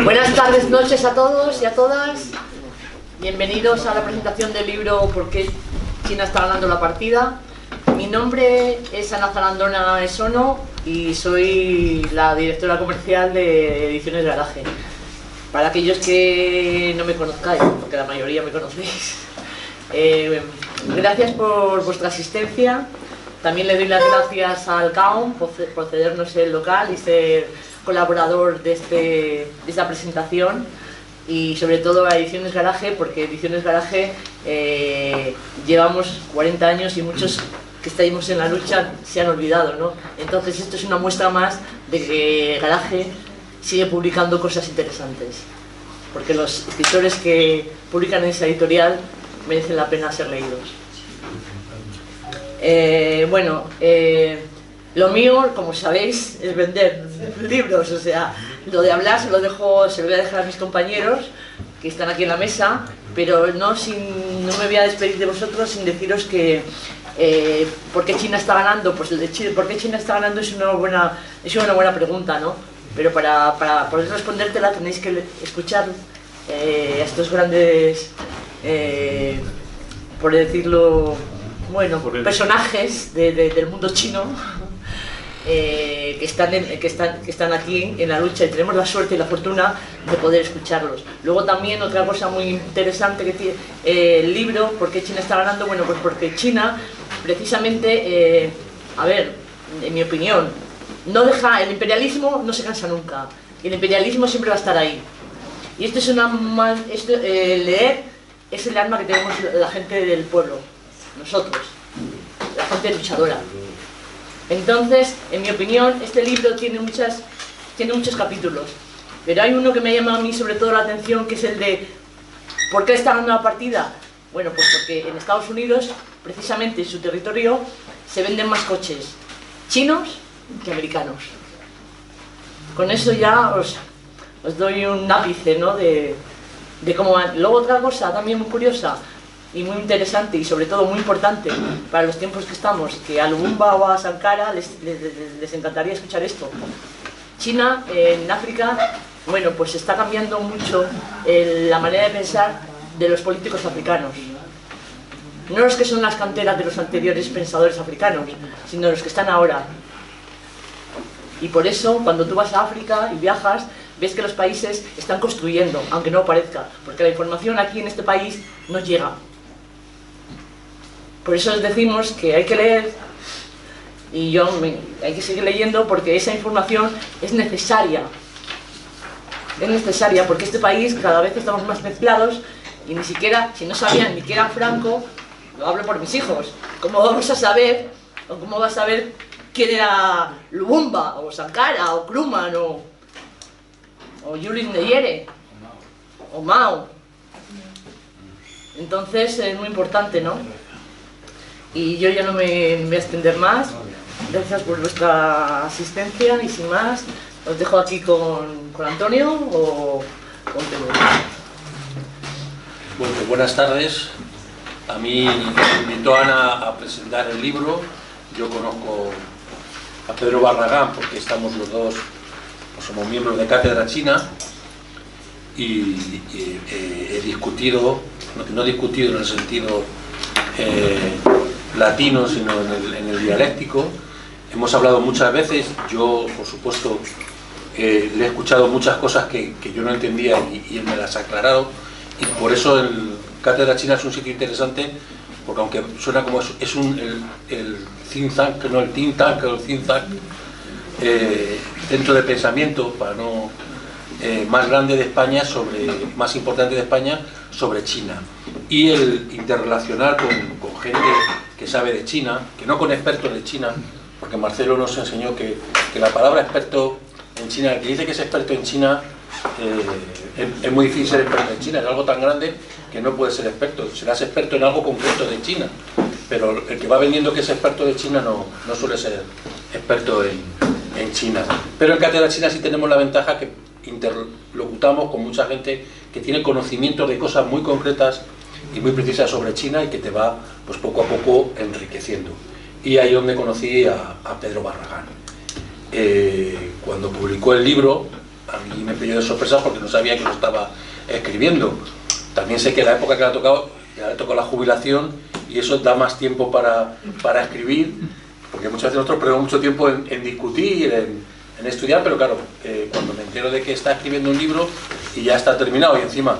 Buenas tardes, noches a todos y a todas. Bienvenidos a la presentación del libro ¿Por qué China está ganando la partida? Mi nombre es Ana Zarandona Esono y soy la directora comercial de Ediciones Garaje. Para aquellos que no me conozcáis, porque la mayoría me conocéis, gracias por vuestra asistencia. También le doy las gracias al CAOM por cedernos el local y ser colaborador de esta presentación, y sobre todo a Ediciones Garaje, porque Ediciones Garaje llevamos 40 años y muchos que estamos en la lucha se han olvidado, ¿no? Entonces esto es una muestra más de que Garaje sigue publicando cosas interesantes, porque los escritores que publican en esa editorial merecen la pena ser leídos. Lo mío, como sabéis, es vender libros, o sea, lo de hablar se lo voy a dejar a mis compañeros que están aquí en la mesa, pero no me voy a despedir de vosotros sin deciros que ¿por qué China está ganando? Pues el de Chile, ¿por qué China está ganando? Es una buena pregunta, ¿no? Pero para poder respondértela tenéis que escuchar a estos grandes, por decirlo, bueno, personajes del mundo chino, que están aquí en la lucha, y tenemos la suerte y la fortuna de poder escucharlos. Luego también otra cosa muy interesante que tiene el libro, ¿por qué China está ganando? Bueno, pues porque China precisamente, en mi opinión, el imperialismo no se cansa nunca, y el imperialismo siempre va a estar ahí. Y esto es leer es el arma que tenemos la gente del pueblo, nosotros, la gente luchadora. Entonces, en mi opinión, este libro tiene muchos capítulos, pero hay uno que me llama a mí sobre todo la atención, que es el de ¿por qué está ganando la partida? Bueno, pues porque en Estados Unidos, precisamente en su territorio, se venden más coches chinos que americanos. Con eso ya os doy un ápice, ¿no?, de cómo van. Luego otra cosa también muy curiosa y muy interesante, y sobre todo muy importante para los tiempos que estamos, que a Lumumba o a Sankara les encantaría escuchar esto. China, en África, bueno, pues está cambiando mucho la manera de pensar de los políticos africanos. No los que son las canteras de los anteriores pensadores africanos, sino los que están ahora. Y por eso, cuando tú vas a África y viajas, ves que los países están construyendo, aunque no parezca, porque la información aquí en este país no llega. Por eso os decimos que hay que leer, y hay que seguir leyendo, porque esa información es necesaria. Es necesaria porque este país cada vez estamos más mezclados, y ni siquiera, si no sabían ni que era Franco, lo hablo por mis hijos, ¿cómo vamos a saber, o cómo vas a saber quién era Lumumba, o Sankara, o Krumman, o Julius Nyerere, o Mao? Entonces es muy importante, ¿no? Y yo ya no me voy a extender más. Gracias por vuestra asistencia, y sin más, os dejo aquí con Antonio o con Pedro. Bueno, buenas tardes. A mí me invitó Ana a presentar el libro. Yo conozco a Pedro Barragán porque estamos los dos, somos miembros de Cátedra China, y he discutido, no he discutido en el sentido latino, sino en el dialéctico. Hemos hablado muchas veces. Yo, por supuesto, le he escuchado muchas cosas que yo no entendía, y él me las ha aclarado, y por eso Cátedra China es un sitio interesante, porque aunque suena como el think tank, no el think tank, o el think tank, centro de pensamiento más grande de España, más importante de España, sobre China, y el interrelacionar con gente que sabe de China, que no con expertos de China, porque Marcelo nos enseñó que la palabra experto en China, el que dice que es experto en China, es muy difícil ser experto en China, es algo tan grande que no puedes ser experto. Serás experto en algo concreto de China, pero el que va vendiendo que es experto de China no suele ser experto en China. Pero en Cátedra China sí tenemos la ventaja que interlocutamos con mucha gente que tiene conocimiento de cosas muy concretas y muy precisas sobre China, y que te va, pues, poco a poco enriqueciendo. Y ahí donde conocí a Pedro Barragán. Cuando publicó el libro, a mí me pilló de sorpresa porque no sabía que lo estaba escribiendo. También sé que la época que le ha tocado, ya le tocó la jubilación y eso da más tiempo para escribir, porque muchas veces nosotros perdemos mucho tiempo en discutir, en estudiar, pero claro, cuando me entero de que está escribiendo un libro y ya está terminado y encima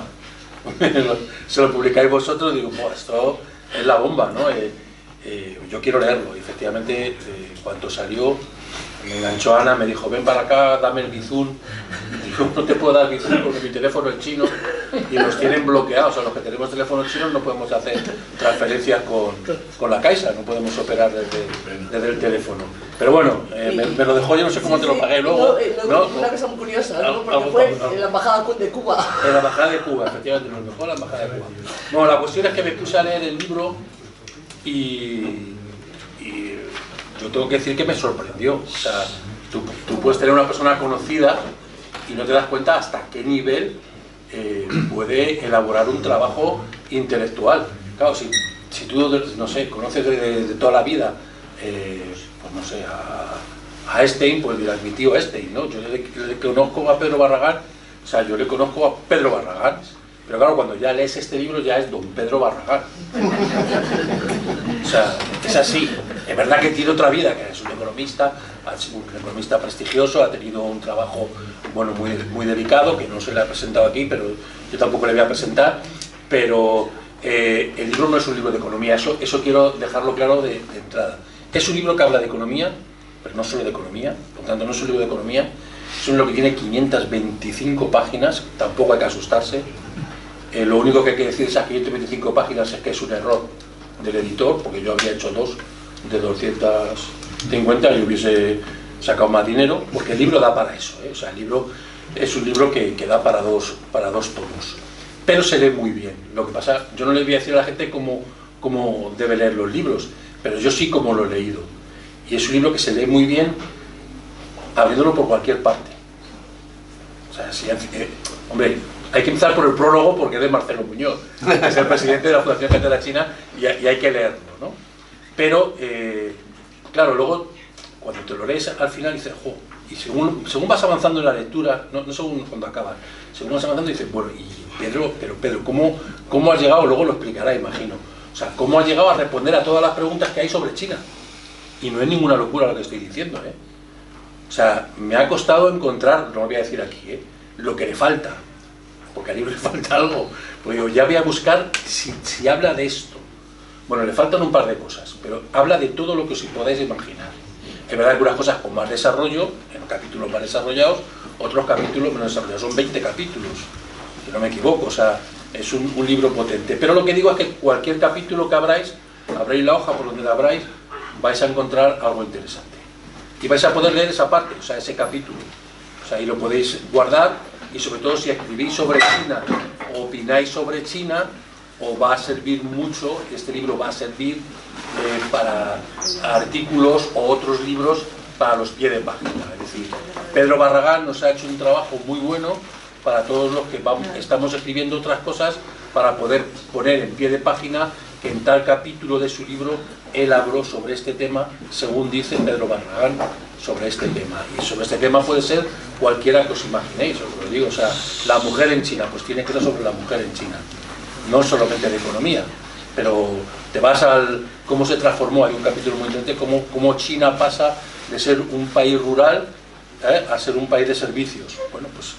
se lo publicáis vosotros, digo, esto es la bomba, ¿no? Yo quiero leerlo, y efectivamente cuando salió me enganchó Ana, me dijo, ven para acá, dame el Bizum. Digo, no te puedo dar Bizum porque mi teléfono es chino y nos tienen bloqueados. O sea, los que tenemos teléfonos chinos no podemos hacer transferencias con la Caixa, no podemos operar desde el teléfono. Pero bueno, me lo dejó, yo no sé cómo te lo pagué luego. Una cosa muy curiosa, ¿no? Porque fue en la embajada de Cuba. En la embajada de Cuba, efectivamente, nos dejó la embajada de Cuba. Bueno, la cuestión es que me puse a leer el libro y yo tengo que decir que me sorprendió. O sea, tú puedes tener una persona conocida y no te das cuenta hasta qué nivel puede elaborar un trabajo intelectual. Claro, si tú, no sé, conoces de toda la vida, pues no sé, a Einstein, pues dirás, mi tío Einstein, ¿no? Yo le conozco a Pedro Barragán, o sea, yo le conozco a Pedro Barragán. Pero claro, cuando ya lees este libro ya es don Pedro Barragán. O sea, es así. Es verdad que tiene otra vida, que es un economista prestigioso, ha tenido un trabajo, bueno, muy delicado, que no se le ha presentado aquí, pero yo tampoco le voy a presentar. Pero el libro no es un libro de economía, eso quiero dejarlo claro de entrada. Es un libro que habla de economía, pero no solo de economía, por tanto no es un libro de economía, es un libro que tiene 525 páginas, tampoco hay que asustarse. Lo único que hay que decir de esas 525 páginas es que es un error del editor, porque yo habría hecho 2 de 250 y hubiese sacado más dinero, porque el libro da para eso, ¿eh? O sea, el libro es un libro que da para dos tomos, pero se lee muy bien. Lo que pasa, yo no le voy a decir a la gente cómo debe leer los libros, pero yo sí como lo he leído, y es un libro que se lee muy bien abriéndolo por cualquier parte. O sea, hombre, hay que empezar por el prólogo porque es de Marcelo Muñoz, que es el presidente de la Fundación Cátedra China, y hay que leerlo, ¿no? Pero, claro, luego, cuando te lo lees al final dices, jo, y según vas avanzando en la lectura, no según cuando acabas, según vas avanzando dices, bueno, y Pedro, ¿cómo has llegado? Luego lo explicará, imagino. O sea, ¿cómo has llegado a responder a todas las preguntas que hay sobre China? Y no es ninguna locura lo que estoy diciendo, ¿eh? O sea, me ha costado encontrar, no lo voy a decir aquí, lo que le falta. Porque al libro le falta algo, pues digo, ya voy a buscar si habla de esto. Bueno, le faltan un par de cosas, pero habla de todo lo que os podáis imaginar. Es verdad que unas cosas con más desarrollo, en capítulos más desarrollados, otros capítulos menos desarrollados, son 20 capítulos, si no me equivoco, o sea, es un libro potente. Pero lo que digo es que cualquier capítulo que abráis la hoja por donde la abráis, vais a encontrar algo interesante. Y vais a poder leer esa parte, o sea, ese capítulo. O sea, ahí lo podéis guardar. Y sobre todo si escribís sobre China o opináis sobre China, os va a servir mucho, este libro va a servir para artículos o otros libros para los pies de página. Es decir, Pedro Barragán nos ha hecho un trabajo muy bueno para todos los que estamos escribiendo otras cosas, para poder poner en pie de página que en tal capítulo de su libro él habló sobre este tema, según dice Pedro Barragán, sobre este tema. Y sobre este tema puede ser cualquiera que os imaginéis, os lo digo. O sea, la mujer en China, pues tiene que ser sobre la mujer en China. No solamente de economía, pero te vas al cómo se transformó, hay un capítulo muy interesante, cómo China pasa de ser un país rural a ser un país de servicios. Bueno, pues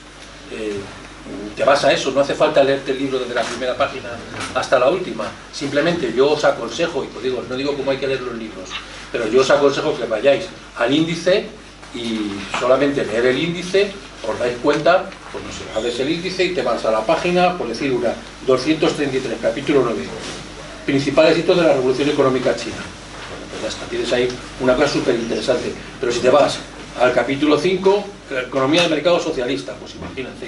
te vas a eso, no hace falta leerte el libro desde la primera página hasta la última. Simplemente yo os aconsejo, y os digo, no digo cómo hay que leer los libros, pero yo os aconsejo que vayáis al índice y solamente leer el índice, os dais cuenta, pues no sé, abres el índice y te vas a la página, por decir una, 233, capítulo 9, principales hitos de la Revolución Económica China. Bueno, pues ya está, tienes ahí una cosa súper interesante. Pero si te vas al capítulo 5, la economía de mercado socialista, pues imagínate.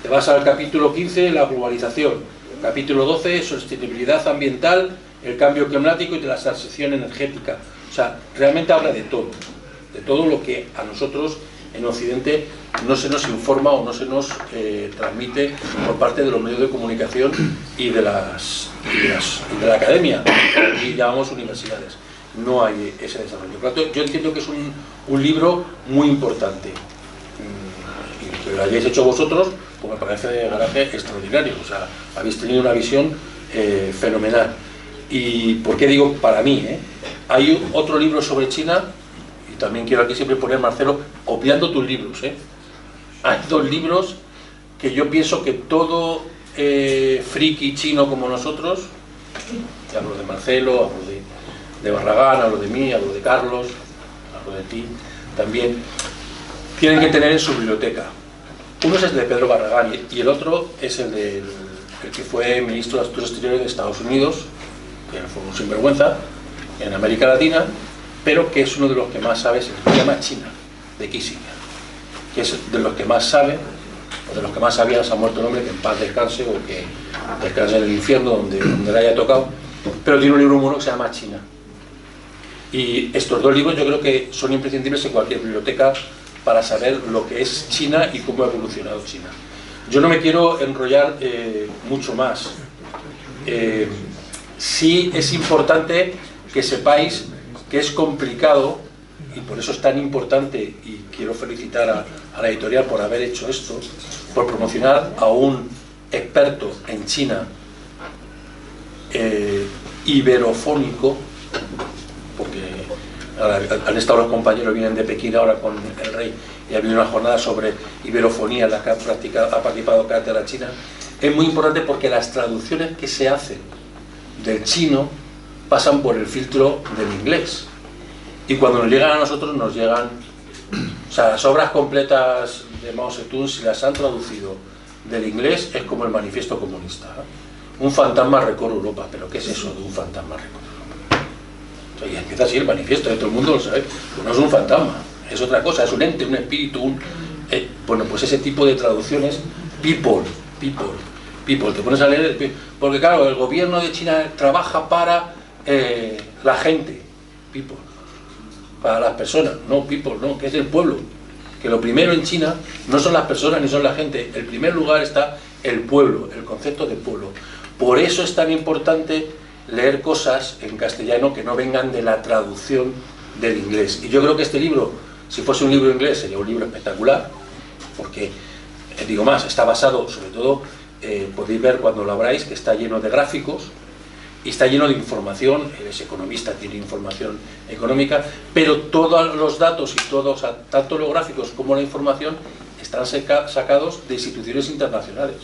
Te vas al capítulo 15, la globalización. Capítulo 12, sostenibilidad ambiental, el cambio climático y de la transición energética. O sea, realmente habla de todo lo que a nosotros en Occidente no se nos informa o no se nos transmite por parte de los medios de comunicación y de la academia, y llamamos universidades. No hay ese desarrollo. Por lo tanto, yo entiendo que es un libro muy importante. que lo hayáis hecho vosotros, pues me parece de garaje extraordinario. O sea, habéis tenido una visión fenomenal. ¿Y por qué digo para mí? Hay otro libro sobre China, y también quiero aquí siempre poner, Marcelo, copiando tus libros. Hay dos libros que yo pienso que todo friki chino como nosotros, hablo de Marcelo, hablo de Barragán, hablo de mí, hablo de Carlos, hablo de ti, también, tienen que tener en su biblioteca. Uno es el de Pedro Barragán y el otro es el que fue ministro de Asuntos Exteriores de Estados Unidos, que fue un sinvergüenza en América Latina, pero que es uno de los que más sabe, se llama China, de Kissinger, que es de los que más sabe, o de los que más sabía. Se ha muerto el hombre, que en paz descanse, o que descanse en el infierno donde le haya tocado, pero tiene un libro muy bueno que se llama China. Y estos dos libros yo creo que son imprescindibles en cualquier biblioteca para saber lo que es China y cómo ha evolucionado China. Yo no me quiero enrollar mucho más. Sí es importante que sepáis que es complicado, y por eso es tan importante, y quiero felicitar a la editorial por haber hecho esto, por promocionar a un experto en China iberofónico, porque han estado los compañeros, vienen de Pekín ahora con el rey, y ha habido una jornada sobre iberofonía en la que ha participado Cátedra China. Es muy importante porque las traducciones que se hacen del chino pasan por el filtro del inglés, y cuando nos llegan a nosotros nos llegan, o sea, las obras completas de Mao Zedong, si las han traducido del inglés, es como el Manifiesto Comunista, un fantasma recorre Europa. ¿Pero qué es eso de un fantasma recorre Europa? Y empieza así el manifiesto, todo el mundo lo sabe. Pues no es un fantasma, es otra cosa, es un ente, un espíritu, bueno, pues ese tipo de traducciones, people, te pones a leer, porque claro, el gobierno de China trabaja para la gente, people, para las personas, no people, no, que es el pueblo, que lo primero en China no son las personas ni son la gente, en primer lugar está el pueblo, el concepto de pueblo. Por eso es tan importante leer cosas en castellano que no vengan de la traducción del inglés. Y yo creo que este libro, si fuese un libro inglés, sería un libro espectacular, porque, digo más, está basado, sobre todo, podéis ver cuando lo abráis, que está lleno de gráficos, y está lleno de información. Es economista, tiene información económica, pero todos los datos y todos, tanto los gráficos como la información, están sacados de instituciones internacionales.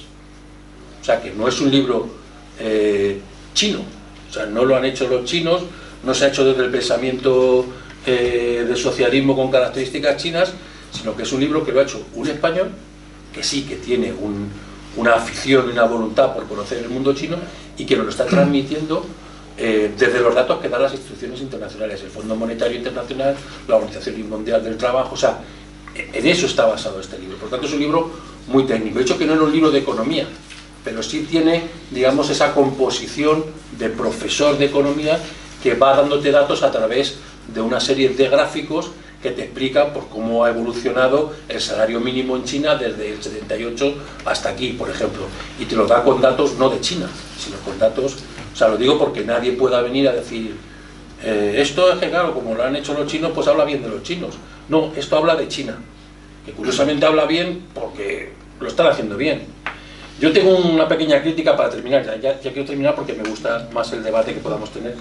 O sea, que no es un libro chino, o sea, no lo han hecho los chinos, no se ha hecho desde el pensamiento del socialismo con características chinas, sino que es un libro que lo ha hecho un español, que sí que tiene una afición y una voluntad por conocer el mundo chino, y que nos lo está transmitiendo desde los datos que dan las instituciones internacionales, el Fondo Monetario Internacional, la Organización Mundial del Trabajo. O sea, en eso está basado este libro. Por tanto, es un libro muy técnico. He dicho que no es un libro de economía, pero sí tiene, digamos, esa composición de profesor de economía que va dándote datos a través de una serie de gráficos que te explican por cómo ha evolucionado el salario mínimo en China desde el 78 hasta aquí, por ejemplo. Y te lo da con datos no de China, sino con datos, o sea, lo digo porque nadie pueda venir a decir esto es que, claro, como lo han hecho los chinos, pues habla bien de los chinos. No, esto habla de China, que curiosamente habla bien porque lo están haciendo bien. Yo tengo una pequeña crítica para terminar, ya quiero terminar porque me gusta más el debate que podamos tener.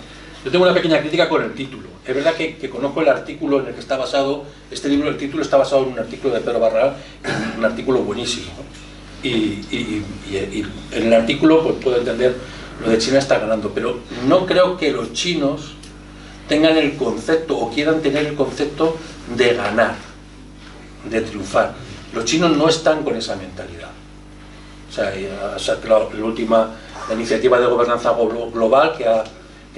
Yo tengo una pequeña crítica con el título. Es verdad que conozco el artículo en el que está basado este libro. El título está basado en un artículo de Pedro Barragán, un artículo buenísimo, ¿no? Y en el artículo pues puedo entender lo de China está ganando, pero no creo que los chinos tengan el concepto o quieran tener el concepto de ganar, de triunfar. Los chinos no están con esa mentalidad. O sea, la iniciativa de gobernanza global que ha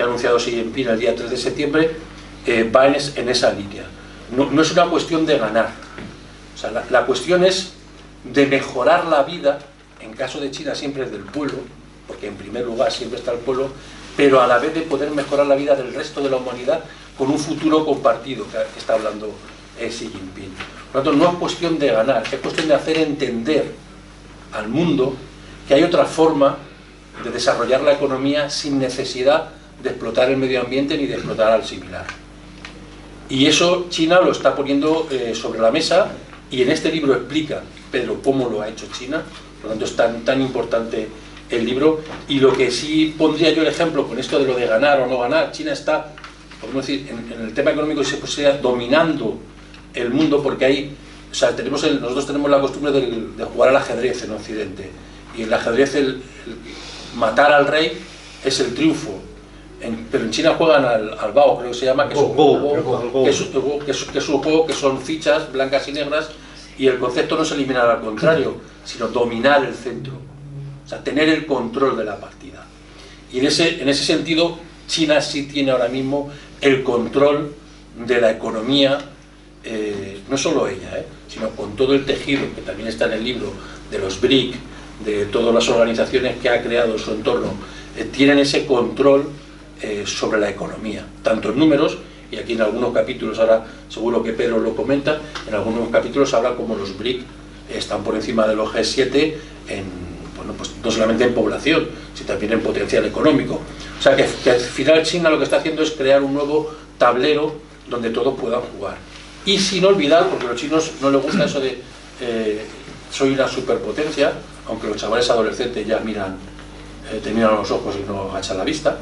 anunciado Xi Jinping el día 3 de septiembre va en esa línea. No es una cuestión de ganar. O sea, la cuestión es de mejorar la vida. En caso de China siempre es del pueblo, porque en primer lugar siempre está el pueblo, pero a la vez de poder mejorar la vida del resto de la humanidad con un futuro compartido, que está hablando Xi Jinping. Por lo tanto, no es cuestión de ganar, es cuestión de hacer entender al mundo que hay otra forma de desarrollar la economía sin necesidad de explotar el medio ambiente ni de explotar al similar. Y eso China lo está poniendo sobre la mesa, y en este libro explica Pedro, cómo lo ha hecho China, por lo tanto es tan importante el libro. Y lo que sí pondría yo el ejemplo con esto de lo de ganar o no ganar, China está, podemos decir, en el tema económico pues sería dominando el mundo, porque hay, o sea, nosotros tenemos la costumbre de jugar al ajedrez en Occidente, y el ajedrez, el matar al rey es el triunfo. Pero en China juegan al bao, creo que se llama, que es un juego que son fichas blancas y negras, y el concepto no es eliminar al contrario, sino dominar el centro, o sea, tener el control de la partida. Y en ese sentido, China sí tiene ahora mismo el control de la economía, no solo ella, sino con todo el tejido, que también está en el libro, de los BRIC, de todas las organizaciones que ha creado en su entorno, tienen ese control sobre la economía, tanto en números, y aquí en algunos capítulos, ahora seguro que Pedro lo comenta, en algunos capítulos habla como los BRIC están por encima de los G7 bueno, pues no solamente en población, sino también en potencial económico. O sea que al final China lo que está haciendo es crear un nuevo tablero donde todos puedan jugar. Y sin olvidar, porque a los chinos no les gusta eso de soy una superpotencia, aunque los chavales adolescentes ya te miran a los ojos y no agachan la vista,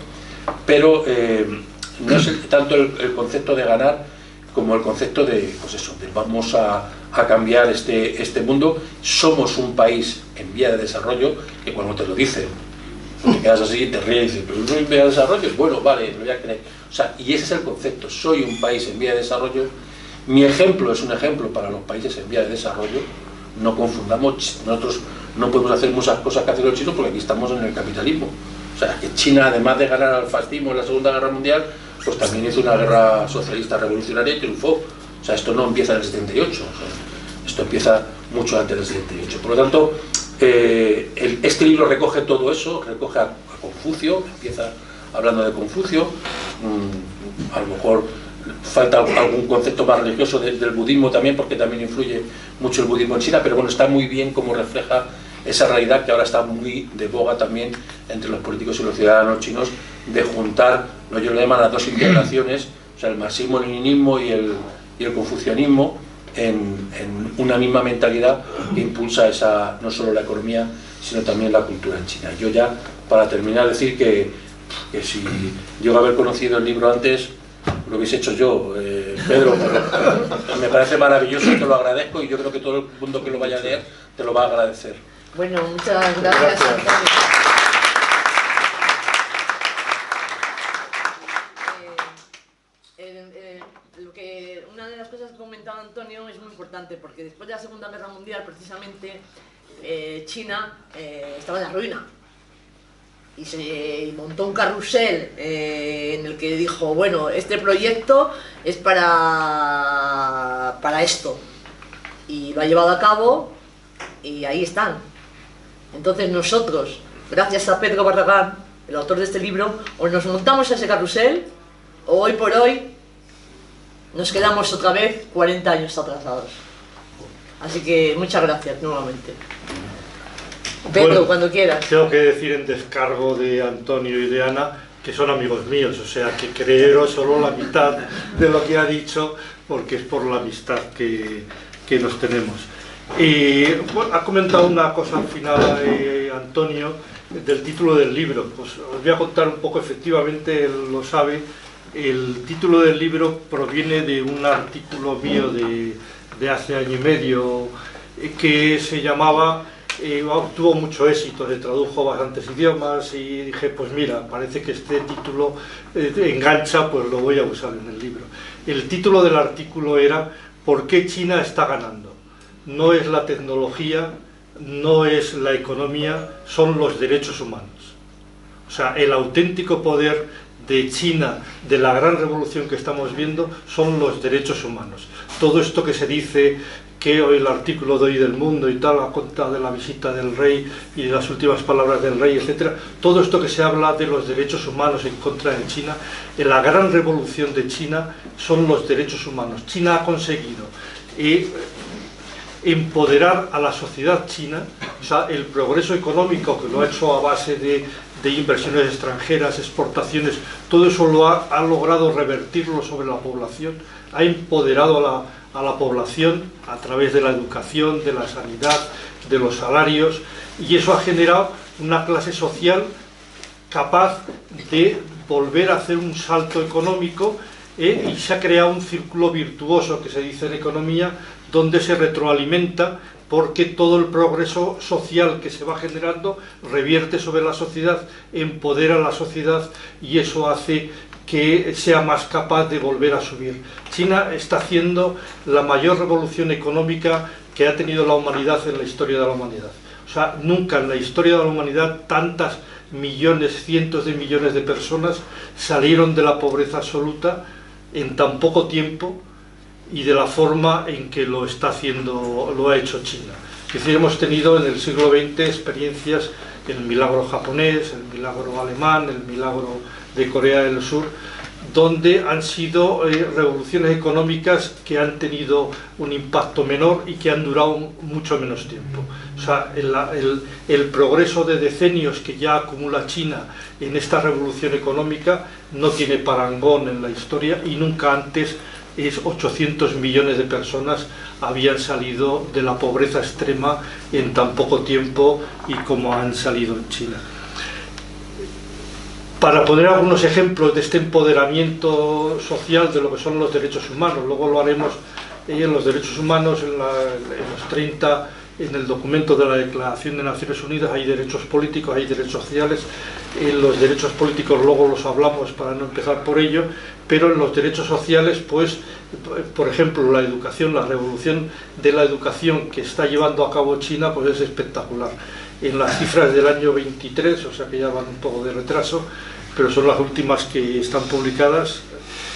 pero no es tanto el concepto de ganar como el concepto de, pues eso, de vamos a cambiar este mundo. Somos un país en vía de desarrollo, que cuando te lo dicen, te quedas así y te ríes y dices, pero no en vía de desarrollo, bueno, vale, lo voy a creer. O sea, y ese es el concepto, soy un país en vía de desarrollo. Mi ejemplo es un ejemplo para los países en vía de desarrollo. No confundamos, nosotros no podemos hacer muchas cosas que hacen los chinos porque aquí estamos en el capitalismo. O sea, que China, además de ganar al fascismo en la Segunda Guerra Mundial, pues también hizo una guerra socialista revolucionaria y triunfó. O sea, esto no empieza en el 78, o sea, esto empieza mucho antes del 78. Por lo tanto, este libro recoge todo eso, recoge a Confucio, empieza hablando de Confucio, a lo mejor falta algún concepto más religioso del budismo también, porque también influye mucho el budismo en China, pero bueno, está muy bien como refleja esa realidad que ahora está muy de boga también entre los políticos y los ciudadanos chinos, de juntar, lo ellos le llaman las dos integraciones, o sea, el marxismo-leninismo y el confucianismo en una misma mentalidad que impulsa no solo la economía, sino también la cultura en China. Yo ya, para terminar, decir que si yo haber conocido el libro antes, lo hubiese hecho yo, Pedro, me parece maravilloso, te lo agradezco, y yo creo que todo el mundo que lo vaya a leer te lo va a agradecer. Bueno, muchas gracias, Antonio. Una de las cosas que comentaba Antonio es muy importante, porque después de la Segunda Guerra Mundial, precisamente, China estaba en la ruina. Y se montó un carrusel en el que dijo, bueno, este proyecto es para esto. Y lo ha llevado a cabo y ahí están. Entonces nosotros, gracias a Pedro Barragán, el autor de este libro, o nos montamos a ese carrusel, o hoy por hoy nos quedamos otra vez 40 años atrasados. Así que muchas gracias nuevamente. Pedro, bueno, cuando quieras. Tengo que decir en descargo de Antonio y de Ana que son amigos míos, o sea que creeros solo la mitad de lo que ha dicho, porque es por la amistad que nos tenemos. Y bueno, ha comentado una cosa al final Antonio del título del libro. Pues os voy a contar un poco, efectivamente él lo sabe. El título del libro proviene de un artículo mío de hace año y medio que se llamaba, tuvo mucho éxito, se tradujo a bastantes idiomas y dije, pues mira, parece que este título engancha, pues lo voy a usar en el libro. El título del artículo era ¿por qué China está ganando? No es la tecnología, no es la economía, son los derechos humanos. O sea, el auténtico poder de China, de la gran revolución que estamos viendo, son los derechos humanos. Todo esto que se dice, que hoy el artículo de Hoy del Mundo y tal, a cuenta de la visita del rey y de las últimas palabras del rey, etcétera, todo esto que se habla de los derechos humanos en contra de China, en la gran revolución de China son los derechos humanos. China ha conseguido empoderar a la sociedad china, o sea, el progreso económico que lo ha hecho a base de inversiones extranjeras, exportaciones, todo eso lo ha logrado revertirlo sobre la población, ha empoderado a la población a través de la educación, de la sanidad, de los salarios, y eso ha generado una clase social capaz de volver a hacer un salto económico, y se ha creado un círculo virtuoso que se dice en economía, donde se retroalimenta, porque todo el progreso social que se va generando revierte sobre la sociedad, empodera a la sociedad, y eso hace que sea más capaz de volver a subir. China está haciendo la mayor revolución económica que ha tenido la humanidad en la historia de la humanidad. O sea, nunca en la historia de la humanidad tantas millones, cientos de millones de personas salieron de la pobreza absoluta en tan poco tiempo, y de la forma en que lo está haciendo, lo ha hecho China. Es decir, hemos tenido en el siglo XX experiencias, el milagro japonés, el milagro alemán, el milagro de Corea del Sur, donde han sido revoluciones económicas que han tenido un impacto menor y que han durado mucho menos tiempo. O sea, el progreso de decenios que ya acumula China en esta revolución económica no tiene parangón en la historia, y nunca antes 800 millones de personas habían salido de la pobreza extrema en tan poco tiempo y como han salido en China. Para poner algunos ejemplos de este empoderamiento social de lo que son los derechos humanos, luego lo haremos en los derechos humanos, en los 30, en el documento de la Declaración de Naciones Unidas hay derechos políticos, hay derechos sociales. En los derechos políticos luego los hablamos para no empezar por ello, pero en los derechos sociales, pues, por ejemplo, la educación, la revolución de la educación que está llevando a cabo China, pues es espectacular. En las cifras del año 23, o sea que ya van un poco de retraso, pero son las últimas que están publicadas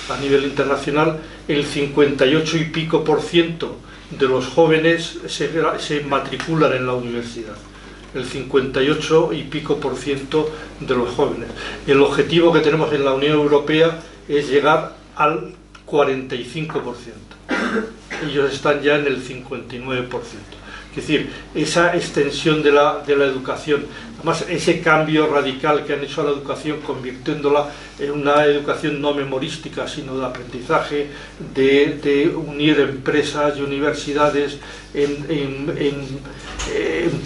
a nivel internacional, el 58 y pico % de los jóvenes se matriculan en la universidad. El 58 y pico % de los jóvenes. El objetivo que tenemos en la Unión Europea es llegar al 45%. Ellos están ya en el 59%. Es decir, esa extensión de la educación, además ese cambio radical que han hecho a la educación, convirtiéndola en una educación no memorística, sino de aprendizaje, de unir empresas y universidades en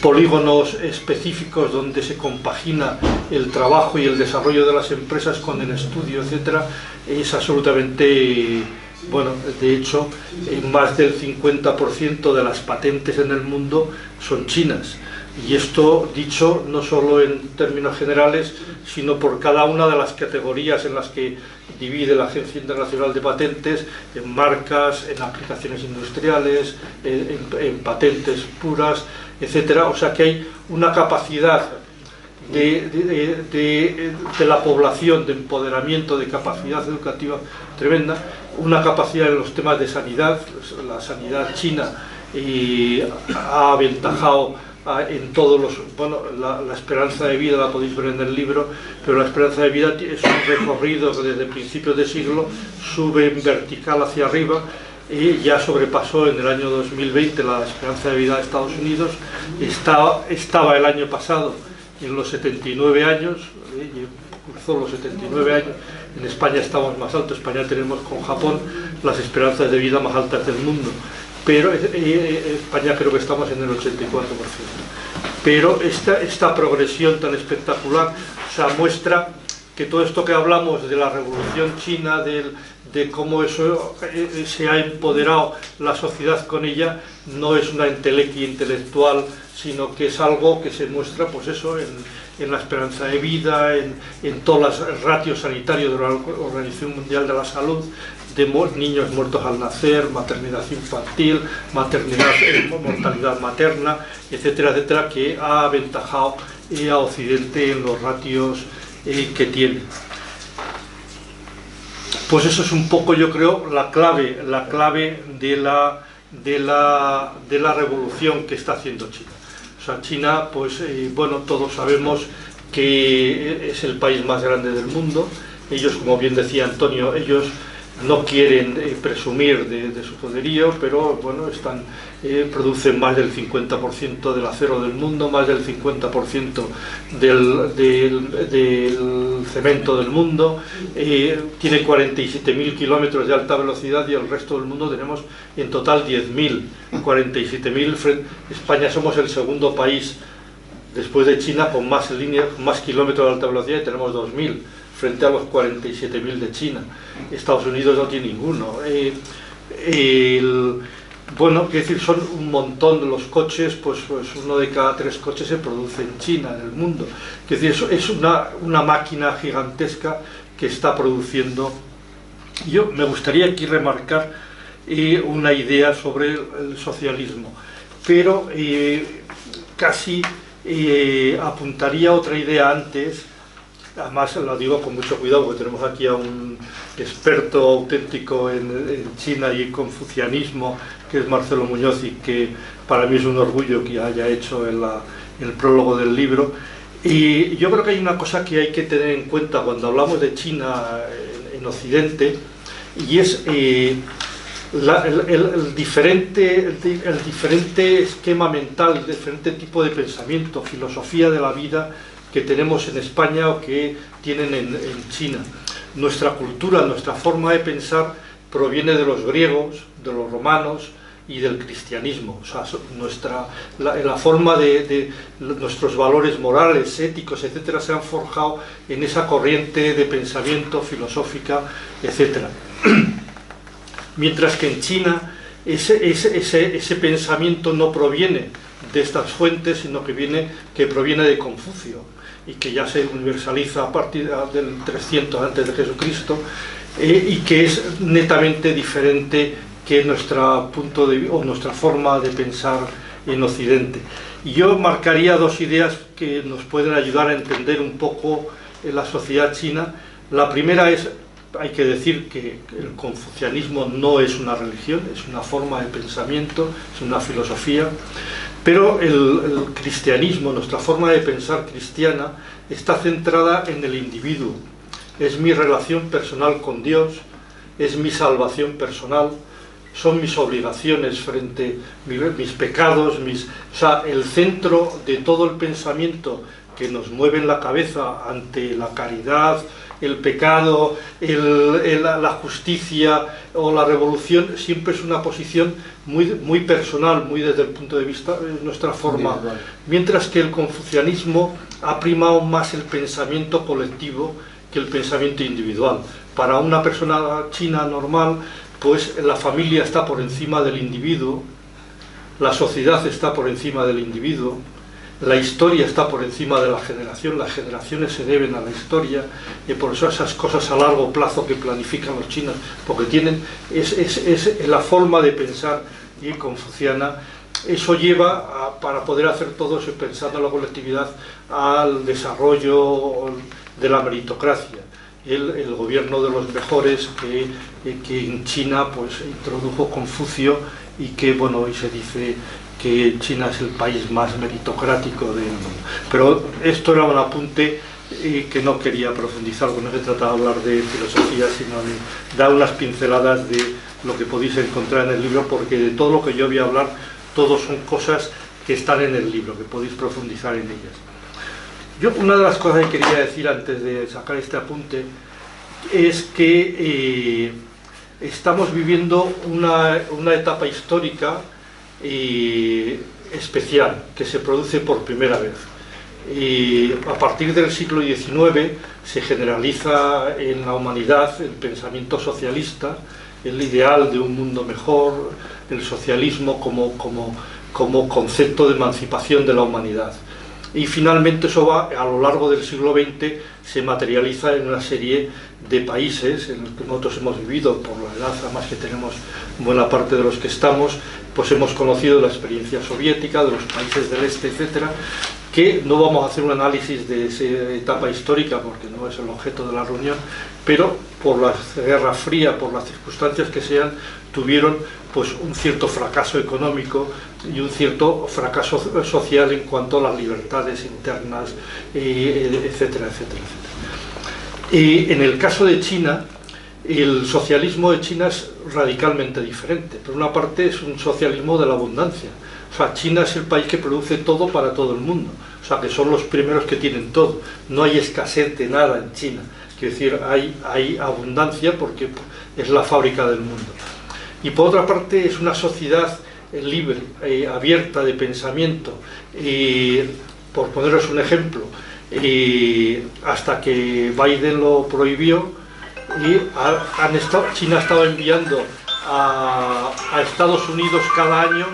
polígonos específicos donde se compagina el trabajo y el desarrollo de las empresas con el estudio, etcétera, es absolutamente... Bueno, de hecho, más del 50% de las patentes en el mundo son chinas. Y esto dicho no solo en términos generales, sino por cada una de las categorías en las que divide la Agencia Internacional de Patentes, en marcas, en aplicaciones industriales, en patentes puras, etcétera. O sea que hay una capacidad de la población, de empoderamiento, de capacidad educativa tremenda, una capacidad en los temas de sanidad. La sanidad china ha aventajado en todos los... Bueno, la esperanza de vida la podéis ver en el libro, pero la esperanza de vida es un recorrido que desde principios de siglo sube en vertical hacia arriba, y ya sobrepasó en el año 2020 la esperanza de vida de Estados Unidos. Estaba el año pasado en los 79 años, cruzó los 79 años. En España estamos más altos. España tenemos con Japón las esperanzas de vida más altas del mundo, pero España creo que estamos en el 84%. Pero esta progresión tan espectacular, o sea, muestra que todo esto que hablamos de la revolución china, de cómo eso se ha empoderado la sociedad con ella, no es una entelequia intelectual, sino que es algo que se muestra, pues eso, en la esperanza de vida, en todos los ratios sanitarios de la Organización Mundial de la Salud, de niños muertos al nacer, maternidad infantil, mortalidad materna, etcétera, etcétera, que ha aventajado a Occidente en los ratios que tiene. Pues eso es un poco, yo creo, la clave de la revolución que está haciendo China. O sea, China, pues bueno, todos sabemos que es el país más grande del mundo. Ellos, como bien decía Antonio, ellos no quieren presumir de su poderío, pero bueno, producen más del 50% del acero del mundo, más del 50% del cemento del mundo, tiene 47.000 kilómetros de alta velocidad y el resto del mundo tenemos en total 10.000, 47.000. España somos el segundo país después de China con más kilómetros de alta velocidad y tenemos 2.000 frente a los 47.000 de China. Estados Unidos no tiene ninguno. Bueno, quiero decir, son un montón de los coches, pues 1 de cada 3 coches se produce en China, en el mundo. Quiero decir, es una máquina gigantesca que está produciendo. Yo me gustaría aquí remarcar una idea sobre el socialismo, pero casi apuntaría otra idea antes. Además lo digo con mucho cuidado porque tenemos aquí a un experto auténtico en China y confucianismo, que es Marcelo Muñoz, y que para mí es un orgullo que haya hecho el prólogo del libro. Y yo creo que hay una cosa que hay que tener en cuenta cuando hablamos de China en Occidente, y es el diferente esquema mental, el diferente tipo de pensamiento, filosofía de la vida que tenemos en España o que tienen en China. Nuestra cultura, nuestra forma de pensar proviene de los griegos, de los romanos y del cristianismo. O sea, la forma de nuestros valores morales, éticos, etcétera, se han forjado en esa corriente de pensamiento filosófica, etcétera. Mientras que en China ese pensamiento no proviene de estas fuentes, sino que proviene de Confucio, y que ya se universaliza a partir del 300 antes de Jesucristo, y que es netamente diferente que nuestra forma de pensar en Occidente. Y yo marcaría 2 ideas que nos pueden ayudar a entender un poco la sociedad china. La primera es, hay que decir que el confucianismo no es una religión, es una forma de pensamiento, es una filosofía. Pero el cristianismo, nuestra forma de pensar cristiana, está centrada en el individuo. Es mi relación personal con Dios, es mi salvación personal, son mis obligaciones frente a mis pecados, o sea, el centro de todo el pensamiento que nos mueve en la cabeza ante la caridad, el pecado, la justicia o la revolución, siempre es una posición muy personal, muy desde el punto de vista de nuestra forma. Mientras que el confucianismo ha primado más el pensamiento colectivo que el pensamiento individual. Para una persona china normal, pues la familia está por encima del individuo, la sociedad está por encima del individuo, la historia está por encima de la generación, las generaciones se deben a la historia, y por eso esas cosas a largo plazo que planifican los chinos, porque tienen es la forma de pensar y confuciana. Eso lleva para poder hacer todo eso, pensando en la colectividad, al desarrollo de la meritocracia, el gobierno de los mejores que en China pues introdujo Confucio, y que bueno, hoy se dice que China es el país más meritocrático del mundo. Pero esto era un apunte que no quería profundizar, porque no se trata de hablar de filosofía, sino de dar unas pinceladas de lo que podéis encontrar en el libro, porque de todo lo que yo voy a hablar, todo son cosas que están en el libro, que podéis profundizar en ellas. Una de las cosas que quería decir antes de sacar este apunte es que estamos viviendo una etapa histórica especial, que se produce por primera vez. Y a partir del siglo XIX se generaliza en la humanidad el pensamiento socialista, el ideal de un mundo mejor, el socialismo como concepto de emancipación de la humanidad. Y finalmente eso va, a lo largo del siglo XX, se materializa en una serie de países en los que nosotros hemos vivido, por la edad además que tenemos buena parte de los que estamos, pues hemos conocido la experiencia soviética, de los países del este, etcétera, que no vamos a hacer un análisis de esa etapa histórica porque no es el objeto de la reunión, pero por la Guerra Fría, por las circunstancias que sean, tuvieron pues un cierto fracaso económico y un cierto fracaso social en cuanto a las libertades internas, etcétera, etcétera, etcétera. Y en el caso de China, El socialismo de China es radicalmente diferente. Por una parte es un socialismo de la abundancia. O sea, China es el país que produce todo para todo el mundo. O sea, que son los primeros que tienen todo. No hay escasez de nada en China. Quiero decir, hay abundancia porque es la fábrica del mundo. Y por otra parte es una sociedad libre, abierta de pensamiento. Por poneros un ejemplo, hasta que Biden lo prohibió, China ha estado enviando a Estados Unidos cada año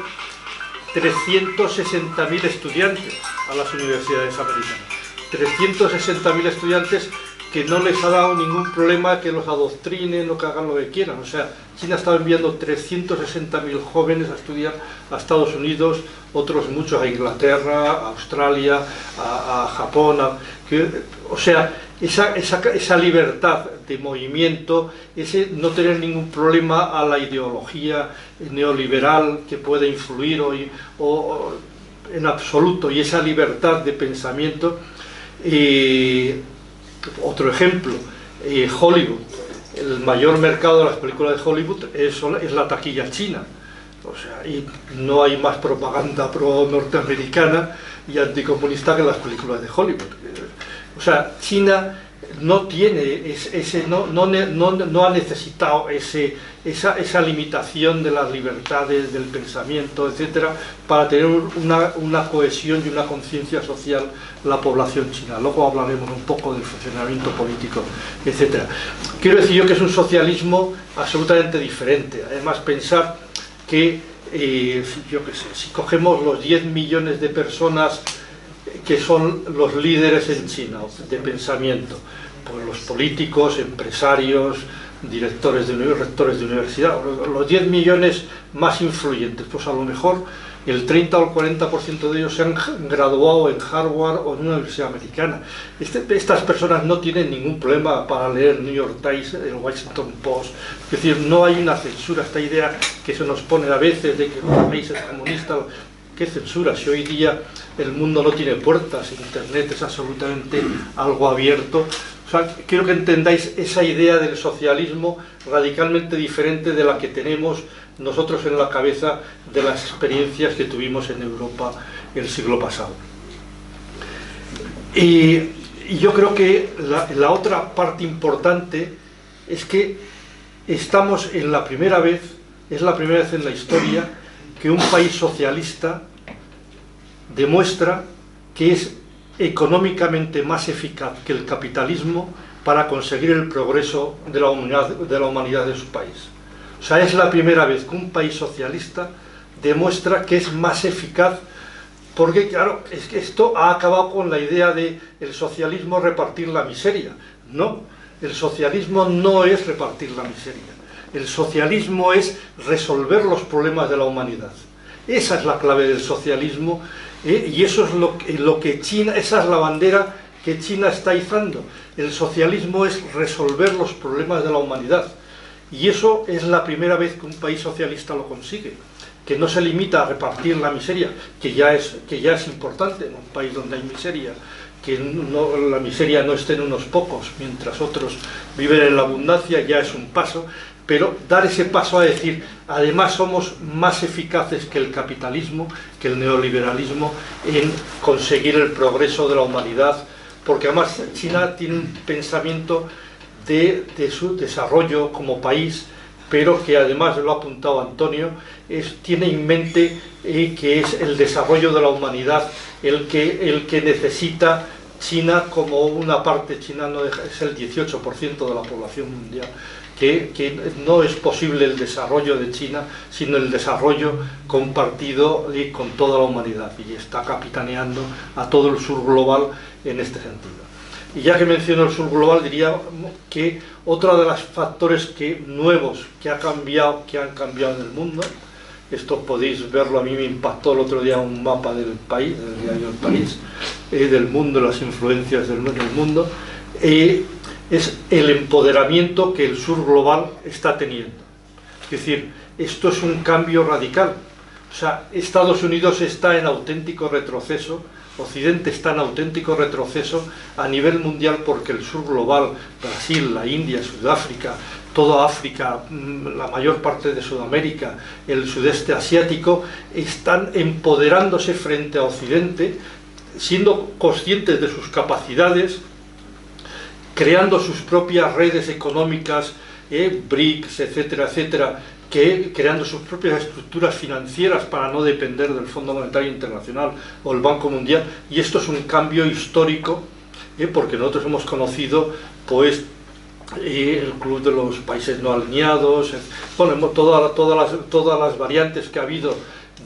360.000 estudiantes a las universidades americanas. 360.000 estudiantes que no les ha dado ningún problema que los adoctrinen o que hagan lo que quieran. O sea, China ha estado enviando 360.000 jóvenes a estudiar a Estados Unidos, otros muchos a Inglaterra, a Australia, a Japón. O sea, esa libertad de movimiento, ese no tener ningún problema a la ideología neoliberal que puede influir o en absoluto, y esa libertad de pensamiento. Otro ejemplo, Hollywood. El mayor mercado de las películas de Hollywood es la taquilla china. O sea, y no hay más propaganda pro-norteamericana y anticomunista que las películas de Hollywood. O sea, China no tiene no ha necesitado esa limitación de las libertades del pensamiento, etcétera, para tener una cohesión y una conciencia social la población china. Luego hablaremos un poco del funcionamiento político, etcétera. Quiero decir yo que es un socialismo absolutamente diferente. Además, pensar que yo qué sé, si cogemos los 10 millones de personas que son los líderes en China de pensamiento, pues los políticos, empresarios, rectores de universidad, los 10 millones más influyentes, pues a lo mejor el 30 o el 40% de ellos se han graduado en Harvard o en una universidad americana. Estas personas no tienen ningún problema para leer New York Times, el Washington Post. Es decir, no hay una censura, esta idea que se nos pone a veces de que un país es comunista. ¿Qué censura? Si hoy día el mundo no tiene puertas, Internet es absolutamente algo abierto. O sea, quiero que entendáis esa idea del socialismo radicalmente diferente de la que tenemos nosotros en la cabeza de las experiencias que tuvimos en Europa el siglo pasado. Y yo creo que la otra parte importante es que estamos en la primera vez, es la primera vez en la historia que un país socialista demuestra que es económicamente más eficaz que el capitalismo para conseguir el progreso de la humanidad de su país. O sea, es la primera vez que un país socialista demuestra que es más eficaz, porque claro, es que esto ha acabado con la idea de el socialismo repartir la miseria. No, el socialismo no es repartir la miseria. El socialismo es resolver los problemas de la humanidad. Esa es la clave del socialismo, y eso es lo que China, esa es la bandera que China está izando. El socialismo es resolver los problemas de la humanidad, y eso es la primera vez que un país socialista lo consigue, que no se limita a repartir la miseria, que ya es importante en un país donde hay miseria, que la miseria no esté en unos pocos mientras otros viven en la abundancia, ya es un paso. Pero dar ese paso a decir, además somos más eficaces que el capitalismo, que el neoliberalismo, en conseguir el progreso de la humanidad, porque además China tiene un pensamiento de su desarrollo como país, pero que además, lo ha apuntado Antonio, tiene en mente que es el desarrollo de la humanidad el que necesita China como una parte. China no es el 18% de la población mundial. Que no es posible el desarrollo de China, sino el desarrollo compartido con toda la humanidad, y está capitaneando a todo el sur global en este sentido. Y ya que menciono el sur global, diría que otro de los factores nuevos que han cambiado en el mundo, esto podéis verlo, a mí me impactó el otro día un mapa del país, del diario El País, del mundo, las influencias del mundo, es el empoderamiento que el sur global está teniendo. Es decir, esto es un cambio radical. O sea, Estados Unidos está en auténtico retroceso Occidente está en auténtico retroceso a nivel mundial porque el sur global, Brasil, la India, Sudáfrica, toda África, la mayor parte de Sudamérica, el sudeste asiático, están empoderándose frente a Occidente, siendo conscientes de sus capacidades, creando sus propias redes económicas, BRICS, etcétera, etcétera, creando sus propias estructuras financieras para no depender del Fondo Monetario Internacional o el Banco Mundial. Y esto es un cambio histórico, porque nosotros hemos conocido pues el Club de los Países No Alineados, bueno, todas las variantes que ha habido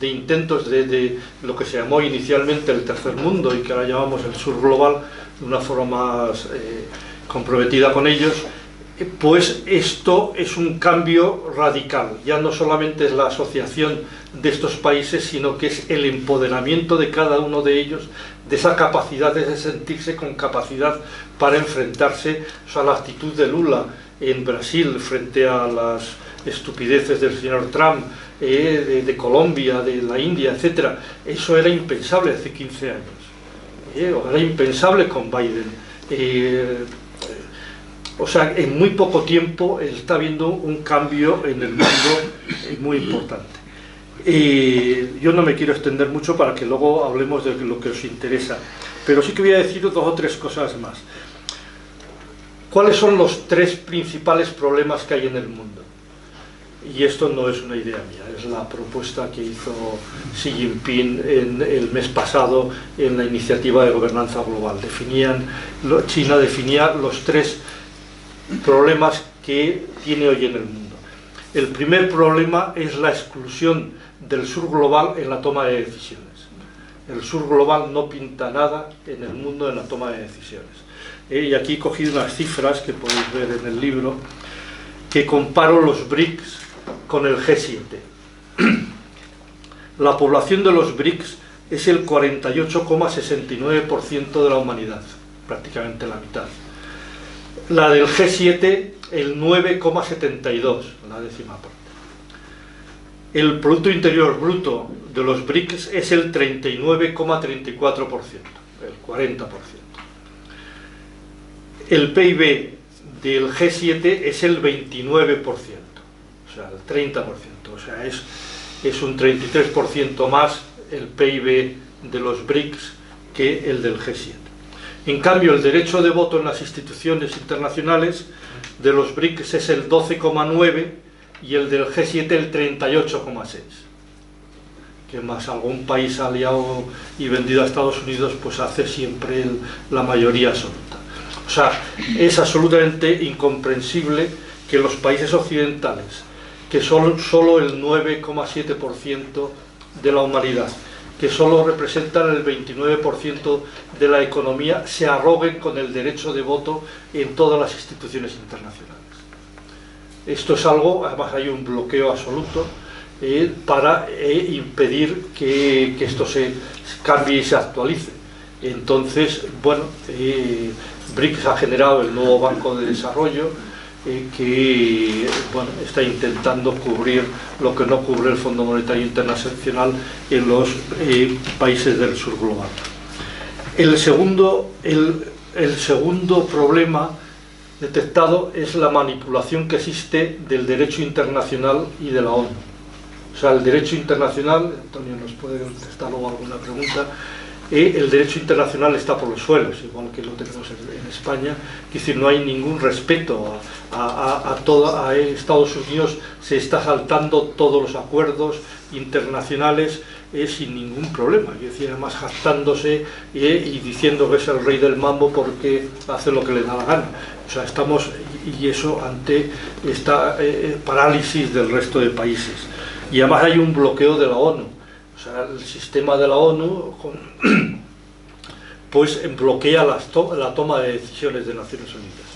de intentos de lo que se llamó inicialmente el tercer mundo y que ahora llamamos el sur global, de una forma más comprometida con ellos. Pues esto es un cambio radical, ya no solamente es la asociación de estos países, sino que es el empoderamiento de cada uno de ellos, de esa capacidad de sentirse con capacidad para enfrentarse, o sea, la actitud de Lula en Brasil frente a las estupideces del señor Trump, de Colombia, de la India, etc. Eso era impensable hace 15 años, era impensable con Biden. O sea, en muy poco tiempo está habiendo un cambio en el mundo muy importante. Yo no me quiero extender mucho para que luego hablemos de lo que os interesa, pero sí que voy a decir 2 o 3 cosas más. ¿Cuáles son los 3 principales problemas que hay en el mundo? Y esto no es una idea mía, es la propuesta que hizo Xi Jinping el mes pasado en la iniciativa de gobernanza global. China definía los 3 problemas que tiene hoy en el mundo. El primer problema es la exclusión del sur global en la toma de decisiones. El sur global no pinta nada en el mundo en la toma de decisiones. Y aquí he cogido unas cifras que podéis ver en el libro, que comparo los BRICS con el G7. La población de los BRICS es el 48,69% de la humanidad, prácticamente la mitad. La del G7, el 9,72%, la décima parte. El Producto Interior Bruto de los BRICS es el 39,34%, el 40%. El PIB del G7 es el 29%, o sea, el 30%, o sea, es un 33% más el PIB de los BRICS que el del G7. En cambio, el derecho de voto en las instituciones internacionales de los BRICS es el 12,9% y el del G7 el 38,6%. Que más algún país aliado y vendido a Estados Unidos, pues hace siempre la mayoría absoluta. O sea, es absolutamente incomprensible que los países occidentales, que son solo el 9,7% de la humanidad, que solo representan el 29% de la economía, se arroguen con el derecho de voto en todas las instituciones internacionales. Esto es algo, además hay un bloqueo absoluto para impedir que esto se cambie y se actualice. Entonces, bueno, BRICS ha generado el nuevo Banco de Desarrollo, que bueno, está intentando cubrir lo que no cubre el Fondo Monetario Internacional en los países del sur global. El segundo problema detectado es la manipulación que existe del derecho internacional y de la ONU. O sea, el derecho internacional, Antonio nos puede contestar luego alguna pregunta, el derecho internacional está por los suelos, igual que lo tenemos en España, es decir, no hay ningún respeto a Estados Unidos, se está saltando todos los acuerdos internacionales sin ningún problema, es decir, además jactándose y diciendo que es el rey del mambo porque hace lo que le da la gana. O sea, estamos, y eso ante esta parálisis del resto de países. Y además hay un bloqueo de la ONU. O sea, el sistema de la ONU pues bloquea la toma de decisiones de Naciones Unidas.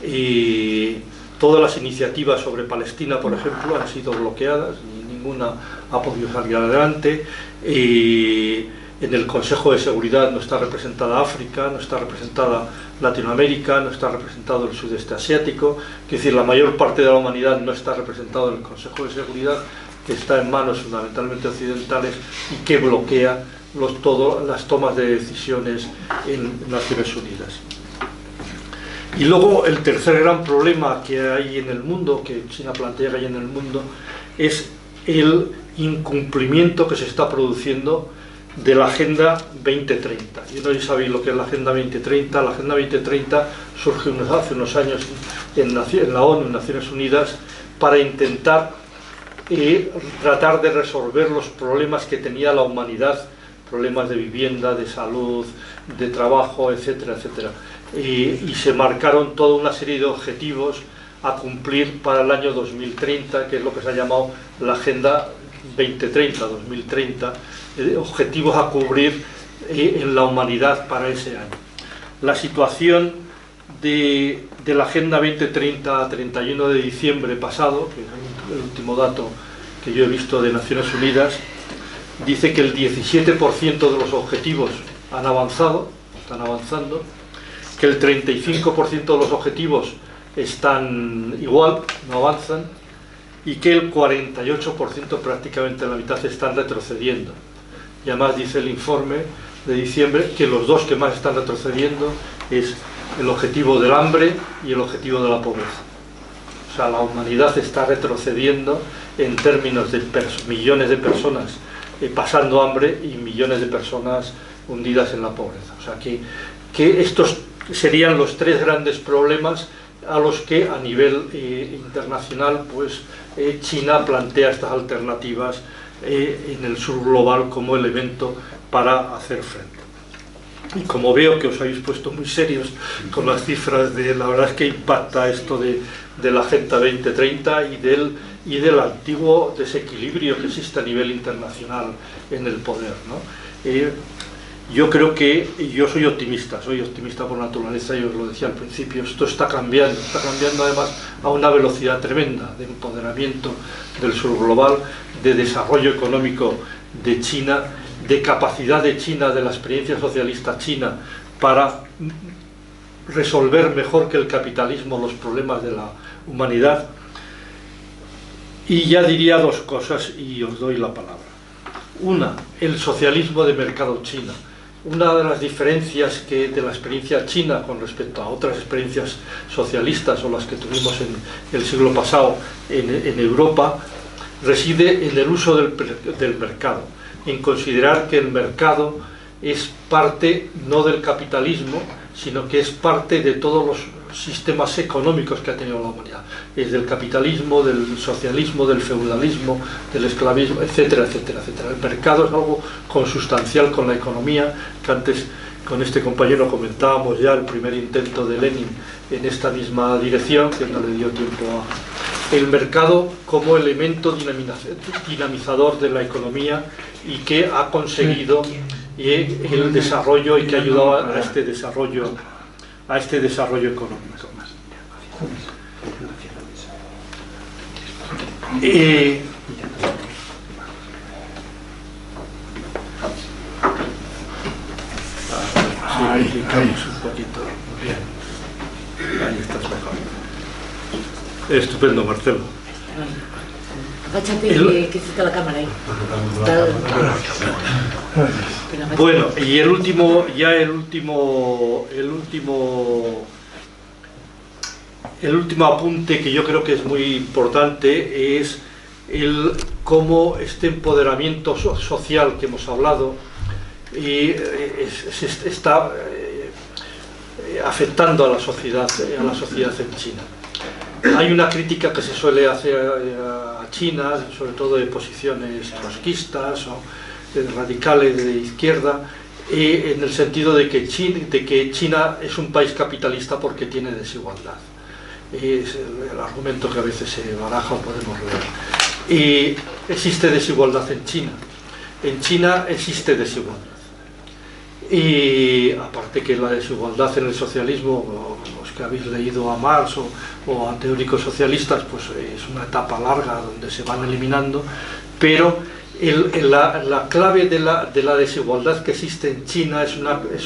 Y todas las iniciativas sobre Palestina, por ejemplo, han sido bloqueadas, ninguna ha podido salir adelante. En el Consejo de Seguridad no está representada África, no está representada Latinoamérica, no está representado el sudeste asiático, es decir, la mayor parte de la humanidad no está representada en el Consejo de Seguridad, que está en manos fundamentalmente occidentales y que bloquea las tomas de decisiones en Naciones Unidas. Y luego el tercer gran problema que hay en el mundo, que China plantea que hay en el mundo, es el incumplimiento que se está produciendo de la Agenda 2030. Yo no sé si sabéis lo que es la Agenda 2030. La Agenda 2030 surge hace unos años en la ONU, en Naciones Unidas, para intentar tratar de resolver los problemas que tenía la humanidad, problemas de vivienda, de salud, de trabajo, etcétera, etcétera. Y se marcaron toda una serie de objetivos a cumplir para el año 2030, que es lo que se ha llamado la Agenda 2030, objetivos a cubrir en la humanidad para ese año. La situación de la Agenda 2030 a 31 de diciembre pasado, que es el último dato que yo he visto de Naciones Unidas, dice que el 17% de los objetivos están avanzando, que el 35% de los objetivos están igual, no avanzan, y que el 48%, prácticamente la mitad, están retrocediendo. Y además dice el informe de diciembre que los dos que más están retrocediendo es el objetivo del hambre y el objetivo de la pobreza. O sea, la humanidad está retrocediendo en términos de millones de personas pasando hambre y millones de personas hundidas en la pobreza. O sea, que estos serían los tres grandes problemas a los que a nivel internacional pues China plantea estas alternativas en el sur global como elemento para hacer frente. Y como veo que os habéis puesto muy serios con las cifras, la verdad es que impacta esto de la Agenda 2030 y del antiguo desequilibrio que existe a nivel internacional en el poder, ¿no? Yo creo que, yo soy optimista por naturaleza, y os lo decía al principio, esto está cambiando además a una velocidad tremenda de empoderamiento del sur global, de desarrollo económico de China, de capacidad de China, de la experiencia socialista china, para resolver mejor que el capitalismo los problemas de la humanidad. Y ya diría dos cosas y os doy la palabra. Una, el socialismo de mercado china. Una de las diferencias de la experiencia china con respecto a otras experiencias socialistas o las que tuvimos en el siglo pasado en Europa reside en el uso del mercado, en considerar que el mercado es parte no del capitalismo, sino que es parte de todos los sistemas económicos que ha tenido la humanidad, desde el capitalismo, del socialismo, del feudalismo, del esclavismo, etcétera, etcétera, etcétera. El mercado es algo consustancial con la economía, que antes con este compañero comentábamos ya el primer intento de Lenin en esta misma dirección, que no le dio tiempo a... El mercado como elemento dinamizador de la economía y que ha conseguido el desarrollo y que ha ayudado a este desarrollo económico. Ahí un poquito. Bien. Ahí estás mejor. Estupendo, Marcelo. Apáchate que cita la cámara ahí. Bueno, y el último apunte que yo creo que es muy importante es cómo este empoderamiento social que hemos hablado se está afectando a la sociedad en China. Hay una crítica que se suele hacer a China, sobre todo de posiciones trotskistas o radicales de izquierda, en el sentido de que China es un país capitalista porque tiene desigualdad. Es el argumento que a veces se baraja o podemos leer. Y existe desigualdad en China. En China existe desigualdad. Y aparte que la desigualdad en el socialismo, los que habéis leído a Marx o a teóricos socialistas, pues es una etapa larga donde se van eliminando, pero la clave de la desigualdad que existe en China es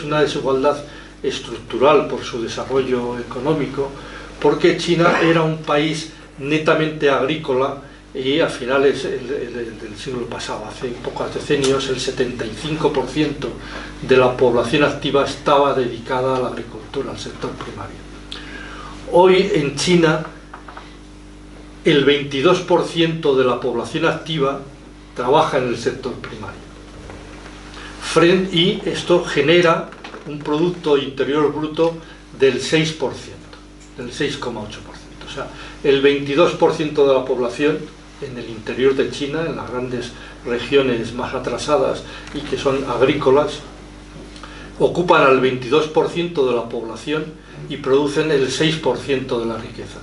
una desigualdad estructural por su desarrollo económico, porque China era un país netamente agrícola y a finales del siglo pasado, hace pocos decenios, el 75% de la población activa estaba dedicada a la agricultura, al sector primario. Hoy en China el 22% de la población activa trabaja en el sector primario. Y esto genera un Producto Interior Bruto del 6%, del 6,8%. O sea, el 22% de la población en el interior de China, en las grandes regiones más atrasadas y que son agrícolas, ocupan al 22% de la población y producen el 6% de la riqueza.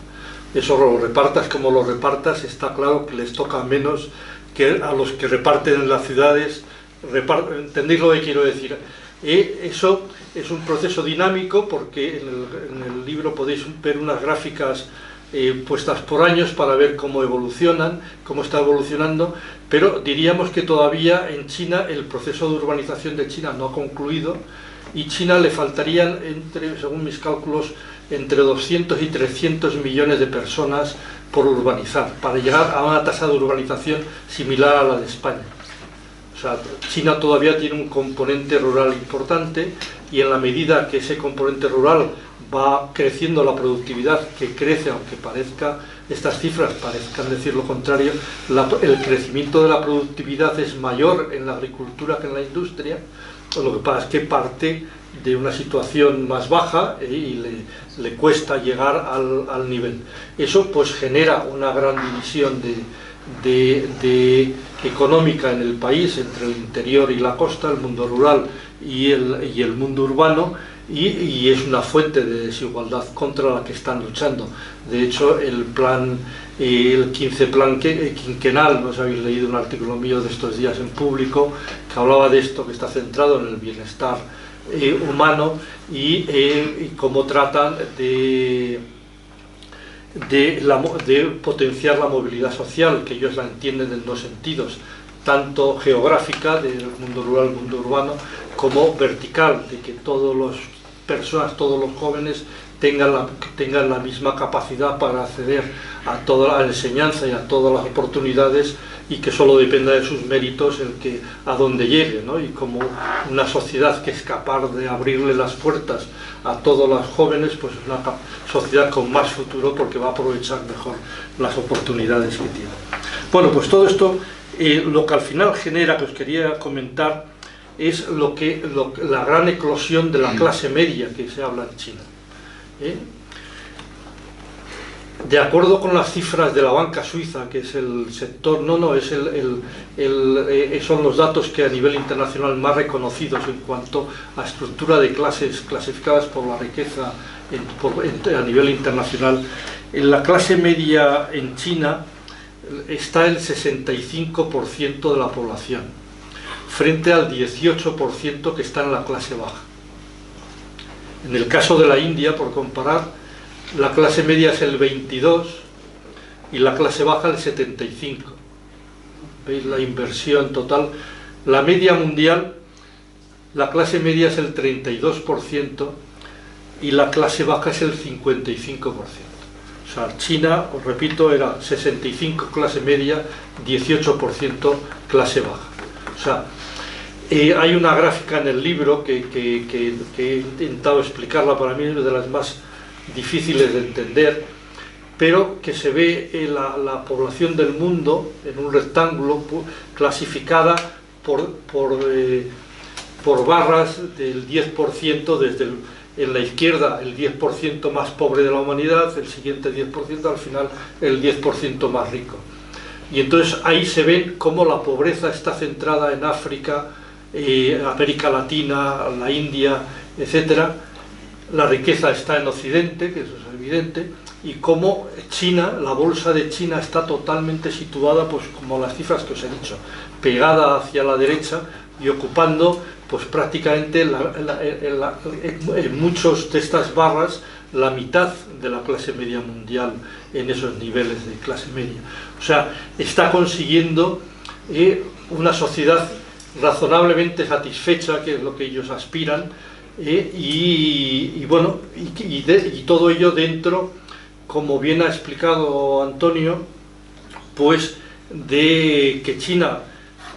Eso lo repartas como lo repartas, está claro que les toca menos que a los que reparten en las ciudades. ¿Entendéis lo que quiero decir? Eso es un proceso dinámico, porque en el libro podéis ver unas gráficas puestas por años para ver cómo evolucionan, cómo está evolucionando, pero diríamos que todavía en China el proceso de urbanización de China no ha concluido, y China le faltarían, según mis cálculos, entre 200 y 300 millones de personas por urbanizar, para llegar a una tasa de urbanización similar a la de España. O sea, China todavía tiene un componente rural importante, y en la medida que ese componente rural va creciendo la productividad, que crece, aunque estas cifras parezcan decir lo contrario, el crecimiento de la productividad es mayor en la agricultura que en la industria. Lo que pasa es que parte de una situación más baja y le cuesta llegar al nivel. Eso pues genera una gran división económica en el país entre el interior y la costa, el mundo rural y el mundo urbano, y es una fuente de desigualdad contra la que están luchando. De hecho, el 15 plan quinquenal, no sé si habéis leído un artículo mío de estos días en Público que hablaba de esto, que está centrado en el bienestar humano y cómo tratan de potenciar la movilidad social, que ellos la entienden en dos sentidos, tanto geográfica, del mundo rural al mundo urbano, como vertical, de que todas las personas, todos los jóvenes tengan la misma capacidad para acceder a toda la enseñanza y a todas las oportunidades, y que solo dependa de sus méritos a donde llegue, ¿no? Y como una sociedad que es capaz de abrirle las puertas a todos los jóvenes, pues es una sociedad con más futuro, porque va a aprovechar mejor las oportunidades que tiene. Bueno, pues todo esto, lo que al final genera, que os quería comentar, es la gran eclosión de la clase media que se habla en China. De acuerdo con las cifras de la banca suiza, que es el sector, son los datos que a nivel internacional más reconocidos en cuanto a estructura de clases clasificadas por la riqueza a nivel internacional. En la clase media en China está el 65% de la población, frente al 18% que está en la clase baja. En el caso de la India, por comparar, la clase media es el 22% y la clase baja el 75%. ¿Veis la inversión total? La media mundial, la clase media es el 32% y la clase baja es el 55%. O sea, China, os repito, era 65% clase media, 18% clase baja. O sea, hay una gráfica en el libro que he intentado explicarla, para mí es de las más difíciles de entender, pero que se ve la población del mundo en un rectángulo clasificada por barras del 10%, en la izquierda el 10% más pobre de la humanidad, el siguiente 10%, al final el 10% más rico. Y entonces ahí se ven cómo la pobreza está centrada en África, América Latina, la India, etcétera. La riqueza está en Occidente, que eso es evidente, y cómo China, la bolsa de China, está totalmente situada, pues como las cifras que os he dicho, pegada hacia la derecha y ocupando pues prácticamente en muchos de estas barras la mitad de la clase media mundial en esos niveles de clase media. O sea, está consiguiendo una sociedad razonablemente satisfecha, que es lo que ellos aspiran, y todo ello dentro, como bien ha explicado Antonio, pues de que China,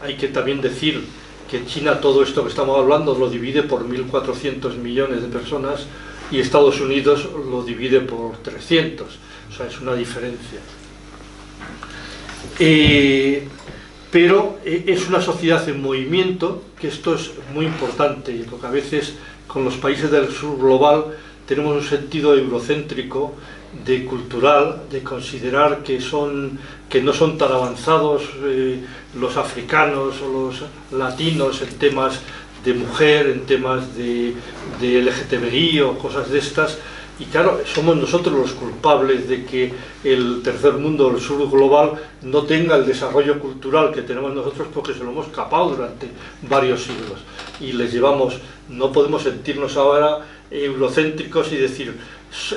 hay que también decir que China todo esto que estamos hablando lo divide por 1.400 millones de personas y Estados Unidos lo divide por 300, o sea, es una diferencia. Pero es una sociedad en movimiento, que esto es muy importante, porque a veces con los países del sur global tenemos un sentido eurocéntrico, de cultural, de considerar que no son tan avanzados los africanos o los latinos en temas de mujer, en temas de LGTBI o cosas de estas, y claro, somos nosotros los culpables de que el tercer mundo, el sur global, no tenga el desarrollo cultural que tenemos nosotros, porque se lo hemos capado durante varios siglos y les llevamos. No podemos sentirnos ahora eurocéntricos y decir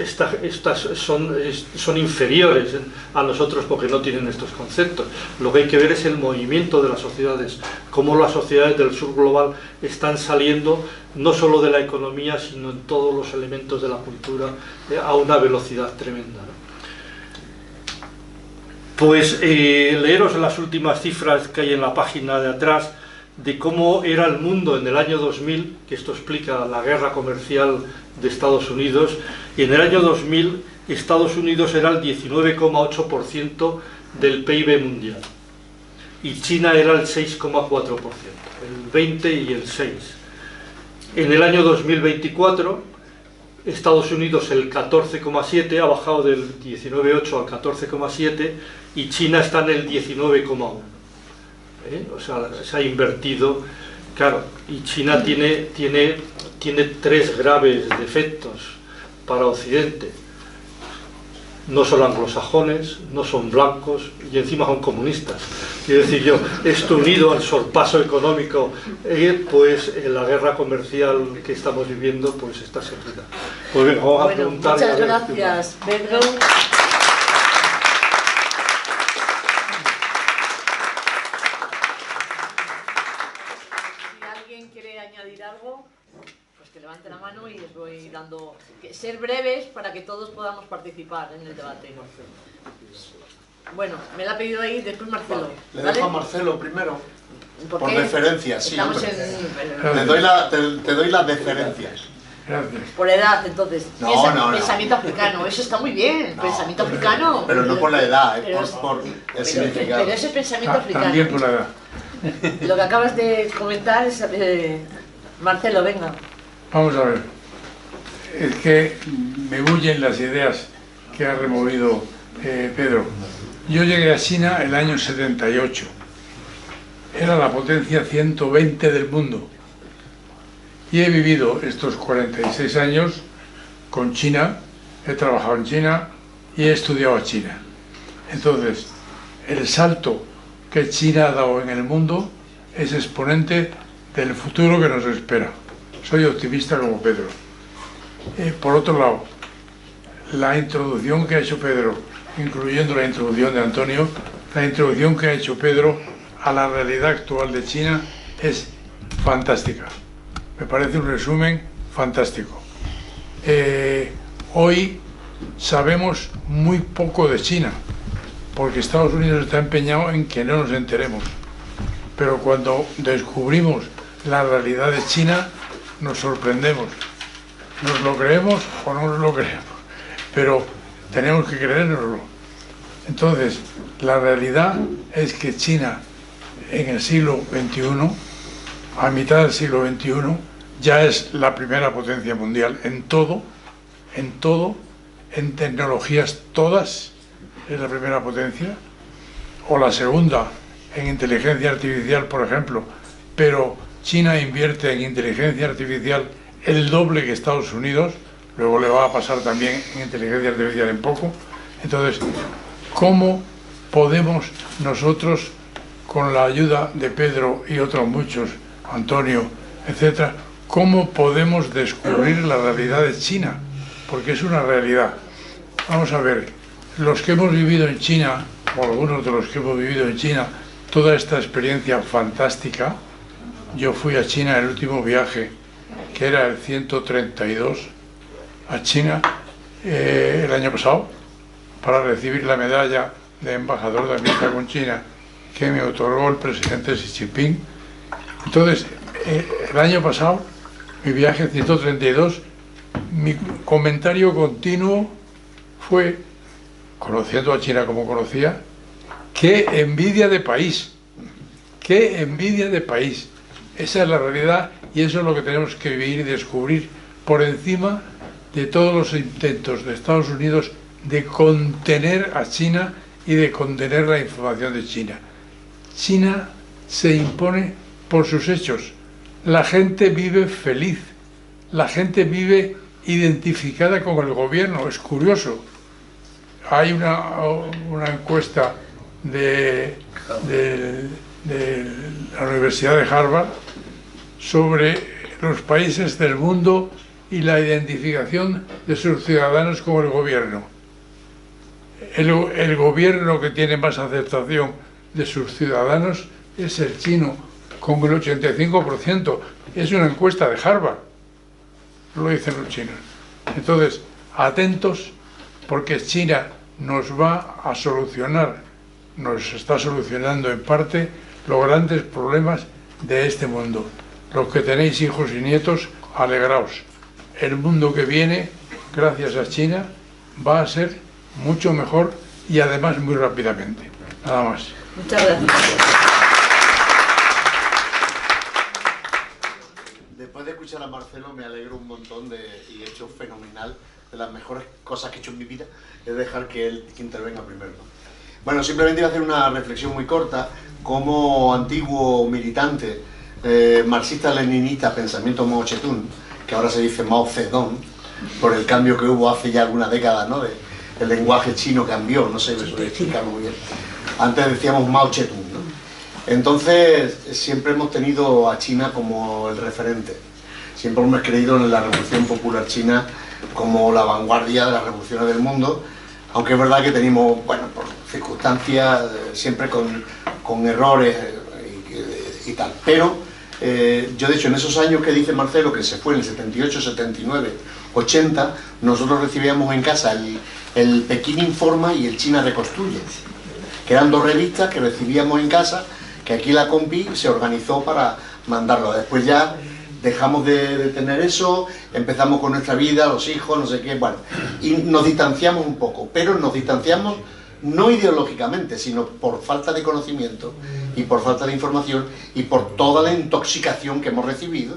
estas son inferiores a nosotros porque no tienen estos conceptos. Lo que hay que ver es el movimiento de las sociedades, cómo las sociedades del sur global están saliendo no solo de la economía, sino en todos los elementos de la cultura a una velocidad tremenda, ¿no? Pues leeros las últimas cifras que hay en la página de atrás de cómo era el mundo en el año 2000, que esto explica la guerra comercial de Estados Unidos, y en el año 2000 Estados Unidos era el 19,8% del PIB mundial y China era el 6,4%, el 20 y el 6. En el año 2024 Estados Unidos el 14,7%, ha bajado del 19,8 al 14,7%, y China está en el 19,1%. O sea, se ha invertido, claro, y China tiene tres graves defectos para Occidente. No son anglosajones, no son blancos y encima son comunistas. Quiero decir yo, esto unido al sorpaso económico, pues en la guerra comercial que estamos viviendo, pues está servida. Pues bien, vamos a preguntar. Muchas gracias, Pedro. Algo, pues que levante la mano y les voy dando, ser breves para que todos podamos participar en el debate. Bueno, me la ha pedido ahí, después Marcelo. Le dejo a Marcelo primero, por deferencia, sí. Te doy las deferencias. Gracias. Por edad, entonces. No. Pensamiento africano, eso está muy bien, pensamiento africano. Pero no por la edad, por el significado. Pero ese pensamiento africano. También por la edad. Lo que acabas de comentar es... Marcelo, venga. Vamos a ver. Es que me bullen las ideas que ha removido Pedro. Yo llegué a China el año 78. Era la potencia 120 del mundo. Y he vivido estos 46 años con China, he trabajado en China y he estudiado a China. Entonces, el salto que China ha dado en el mundo es exponente del futuro que nos espera. Soy optimista como Pedro. Por otro lado, la introducción que ha hecho Pedro, incluyendo la introducción de Antonio, la introducción que ha hecho Pedro a la realidad actual de China es fantástica. Me parece un resumen fantástico. Hoy sabemos muy poco de China, porque Estados Unidos está empeñado en que no nos enteremos. Pero cuando descubrimos la realidad de China, nos sorprendemos. ¿Nos lo creemos o no nos lo creemos? Pero tenemos que creérnoslo. Entonces, la realidad es que China, en el siglo XXI, a mitad del siglo XXI, ya es la primera potencia mundial en todo, en tecnologías todas, es la primera potencia, o la segunda en inteligencia artificial, por ejemplo, pero China invierte en inteligencia artificial el doble que Estados Unidos, luego le va a pasar también en inteligencia artificial en poco. Entonces, ¿cómo podemos nosotros, con la ayuda de Pedro y otros muchos, Antonio, etcétera, cómo podemos descubrir la realidad de China? Porque es una realidad. Vamos a ver, los que hemos vivido en China, o algunos de los que hemos vivido en China, toda esta experiencia fantástica. Yo fui a China el último viaje, que era el 132, a China el año pasado, para recibir la medalla de embajador de amistad con China que me otorgó el presidente Xi Jinping. Entonces, el año pasado, mi viaje 132, mi comentario continuo fue, conociendo a China como conocía, qué envidia de país, qué envidia de país. Esa es la realidad y eso es lo que tenemos que vivir y descubrir por encima de todos los intentos de Estados Unidos de contener a China y de contener la información de China. China se impone por sus hechos. La gente vive feliz, la gente vive identificada con el gobierno. Es curioso. Hay una encuesta de la Universidad de Harvard sobre los países del mundo y la identificación de sus ciudadanos con el gobierno. El gobierno que tiene más aceptación de sus ciudadanos es el chino, con el 85%. Es una encuesta de Harvard, lo dicen los chinos. Entonces, atentos, porque China nos va a solucionar, nos está solucionando en parte los grandes problemas de este mundo. Los que tenéis hijos y nietos, alegraos. El mundo que viene, gracias a China, va a ser mucho mejor y además muy rápidamente. Nada más. Muchas gracias. Después de escuchar a Marcelo me alegro un montón y he hecho fenomenal. De las mejores cosas que he hecho en mi vida es dejar que él intervenga primero. Bueno, simplemente iba a hacer una reflexión muy corta. Como antiguo militante marxista-leninista, pensamiento Mao Zedong, que ahora se dice Mao Zedong, por el cambio que hubo hace ya algunas décadas, ¿no? El lenguaje chino cambió, no sé, me suele explicar muy bien. Antes decíamos Mao Zedong, ¿no? Entonces, siempre hemos tenido a China como el referente. Siempre hemos creído en la Revolución Popular China como la vanguardia de las revoluciones del mundo, aunque es verdad que tenemos, bueno, por circunstancias, siempre con errores y tal. Pero yo, de hecho, en esos años que dice Marcelo, que se fue en el 78, 79, 80, nosotros recibíamos en casa el Pekín Informa y el China Reconstruye, que eran dos revistas que recibíamos en casa, que aquí la compi se organizó para mandarlo. Después ya dejamos de tener eso, empezamos con nuestra vida, los hijos, no sé qué, bueno, y nos distanciamos un poco, pero nos distanciamos no ideológicamente, sino por falta de conocimiento y por falta de información y por toda la intoxicación que hemos recibido,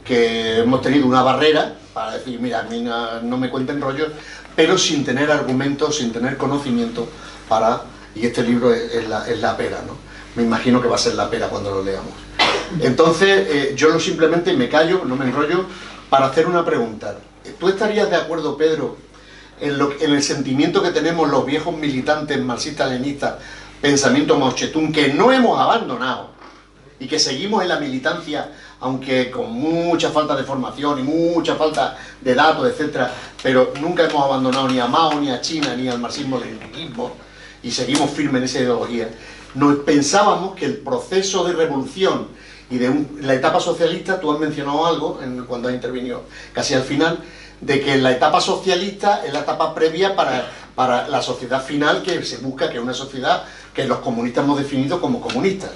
que hemos tenido una barrera para decir, mira, a mí no me cuenten rollos, pero sin tener argumentos, sin tener conocimiento para... Y este libro es la pera, ¿no? Me imagino que va a ser la pera cuando lo leamos. Entonces, yo simplemente me callo, no me enrollo, para hacer una pregunta. ¿Tú estarías de acuerdo, Pedro, en el sentimiento que tenemos los viejos militantes marxistas-leninistas, pensamiento Mao Zedong, que no hemos abandonado y que seguimos en la militancia, aunque con mucha falta de formación y mucha falta de datos, etcétera, pero nunca hemos abandonado ni a Mao, ni a China, ni al marxismo-leninismo, y seguimos firmes en esa ideología? Nos pensábamos que el proceso de revolución y de la etapa socialista, tú has mencionado algo cuando has intervenido casi al final, de que la etapa socialista es la etapa previa para la sociedad final que se busca, que es una sociedad que los comunistas hemos definido como comunistas.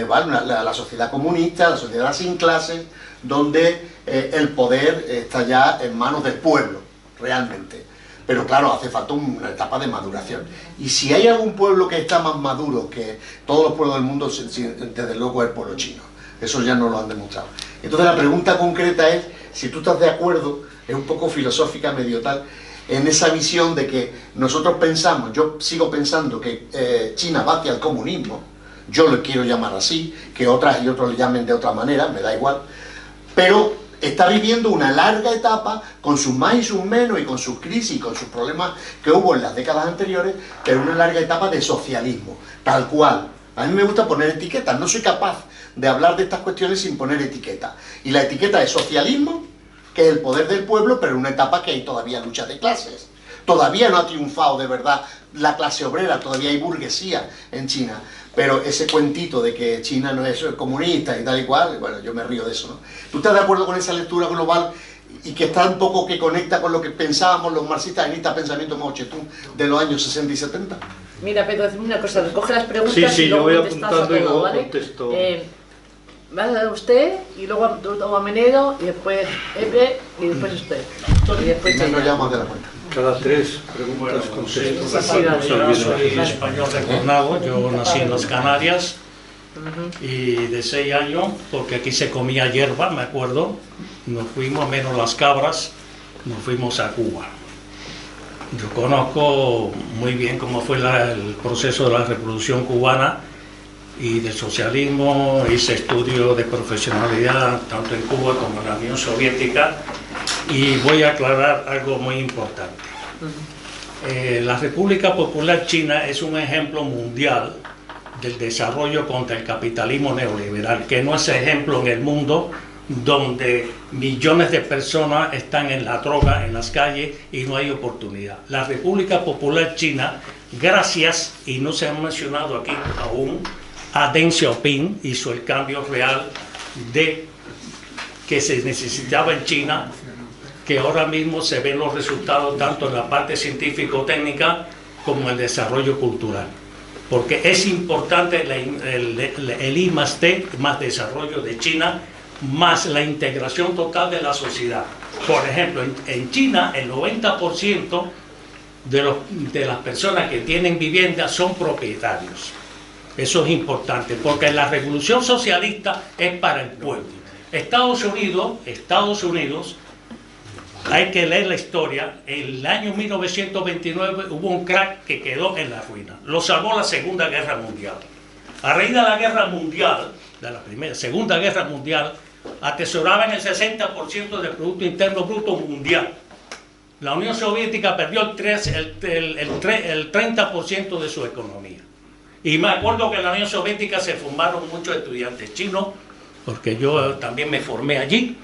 ¿Vale? La sociedad comunista, la sociedad sin clases, donde el poder está ya en manos del pueblo, realmente. Pero claro, hace falta una etapa de maduración. Y si hay algún pueblo que está más maduro que todos los pueblos del mundo, desde luego es el pueblo chino. Eso ya nos lo han demostrado. Entonces la pregunta concreta es, si tú estás de acuerdo, es un poco filosófica, medio tal, en esa visión de que nosotros pensamos, yo sigo pensando que China va hacia el comunismo, yo lo quiero llamar así, que otras y otros le llamen de otra manera, me da igual, pero está viviendo una larga etapa con sus más y sus menos y con sus crisis y con sus problemas que hubo en las décadas anteriores, pero una larga etapa de socialismo, tal cual. A mí me gusta poner etiquetas, no soy capaz de hablar de estas cuestiones sin poner etiquetas. Y la etiqueta es socialismo, que es el poder del pueblo, pero en una etapa que hay todavía lucha de clases. Todavía no ha triunfado de verdad la clase obrera, todavía hay burguesía en China. Pero ese cuentito de que China no es comunista y tal y cual, bueno, yo me río de eso, ¿no? ¿Tú estás de acuerdo con esa lectura global y que está un poco que conecta con lo que pensábamos los marxistas-leninistas, pensamiento Mao Zedong de los años 60 y 70? Mira, Pedro, hazme una cosa, recoge las preguntas Sí, y yo luego voy contestas a apuntando y todo, luego ¿vale? contesto. Va a dar usted, y luego a Menedo, y después Epe, y después usted. Y después No ella. llamo de la cuenta. Cada 3 preguntas contesto. Sí, sí, vale. Yo soy español retornado, yo nací en las Canarias y de 6 años, porque aquí se comía hierba, me acuerdo, nos fuimos, menos las cabras, nos fuimos a Cuba. Yo conozco muy bien cómo fue el proceso de la revolución cubana y del socialismo, hice estudios de profesionalidad tanto en Cuba como en la Unión Soviética y voy a aclarar algo muy importante. La República Popular China es un ejemplo mundial del desarrollo contra el capitalismo neoliberal, que no es ejemplo en el mundo donde millones de personas están en la droga, en las calles y no hay oportunidad. La República Popular China, gracias, y no se ha mencionado aquí aún, a Deng Xiaoping hizo el cambio real de que se necesitaba en China, que ahora mismo se ven los resultados tanto en la parte científico-técnica como en el desarrollo cultural. Porque es importante el I+D, más desarrollo de China, más la integración total de la sociedad. Por ejemplo, en China el 90% de las personas que tienen vivienda son propietarios. Eso es importante, porque la revolución socialista es para el pueblo. Estados Unidos, hay que leer la historia, en el año 1929 hubo un crack que quedó en la ruina. Lo salvó la Segunda Guerra Mundial. A raíz de la Guerra Mundial, de la Segunda Guerra Mundial, atesoraban el 60% del Producto Interno Bruto mundial. La Unión Soviética perdió el 30% de su economía. Y me acuerdo que en la Unión Soviética se formaron muchos estudiantes chinos, porque yo también me formé allí,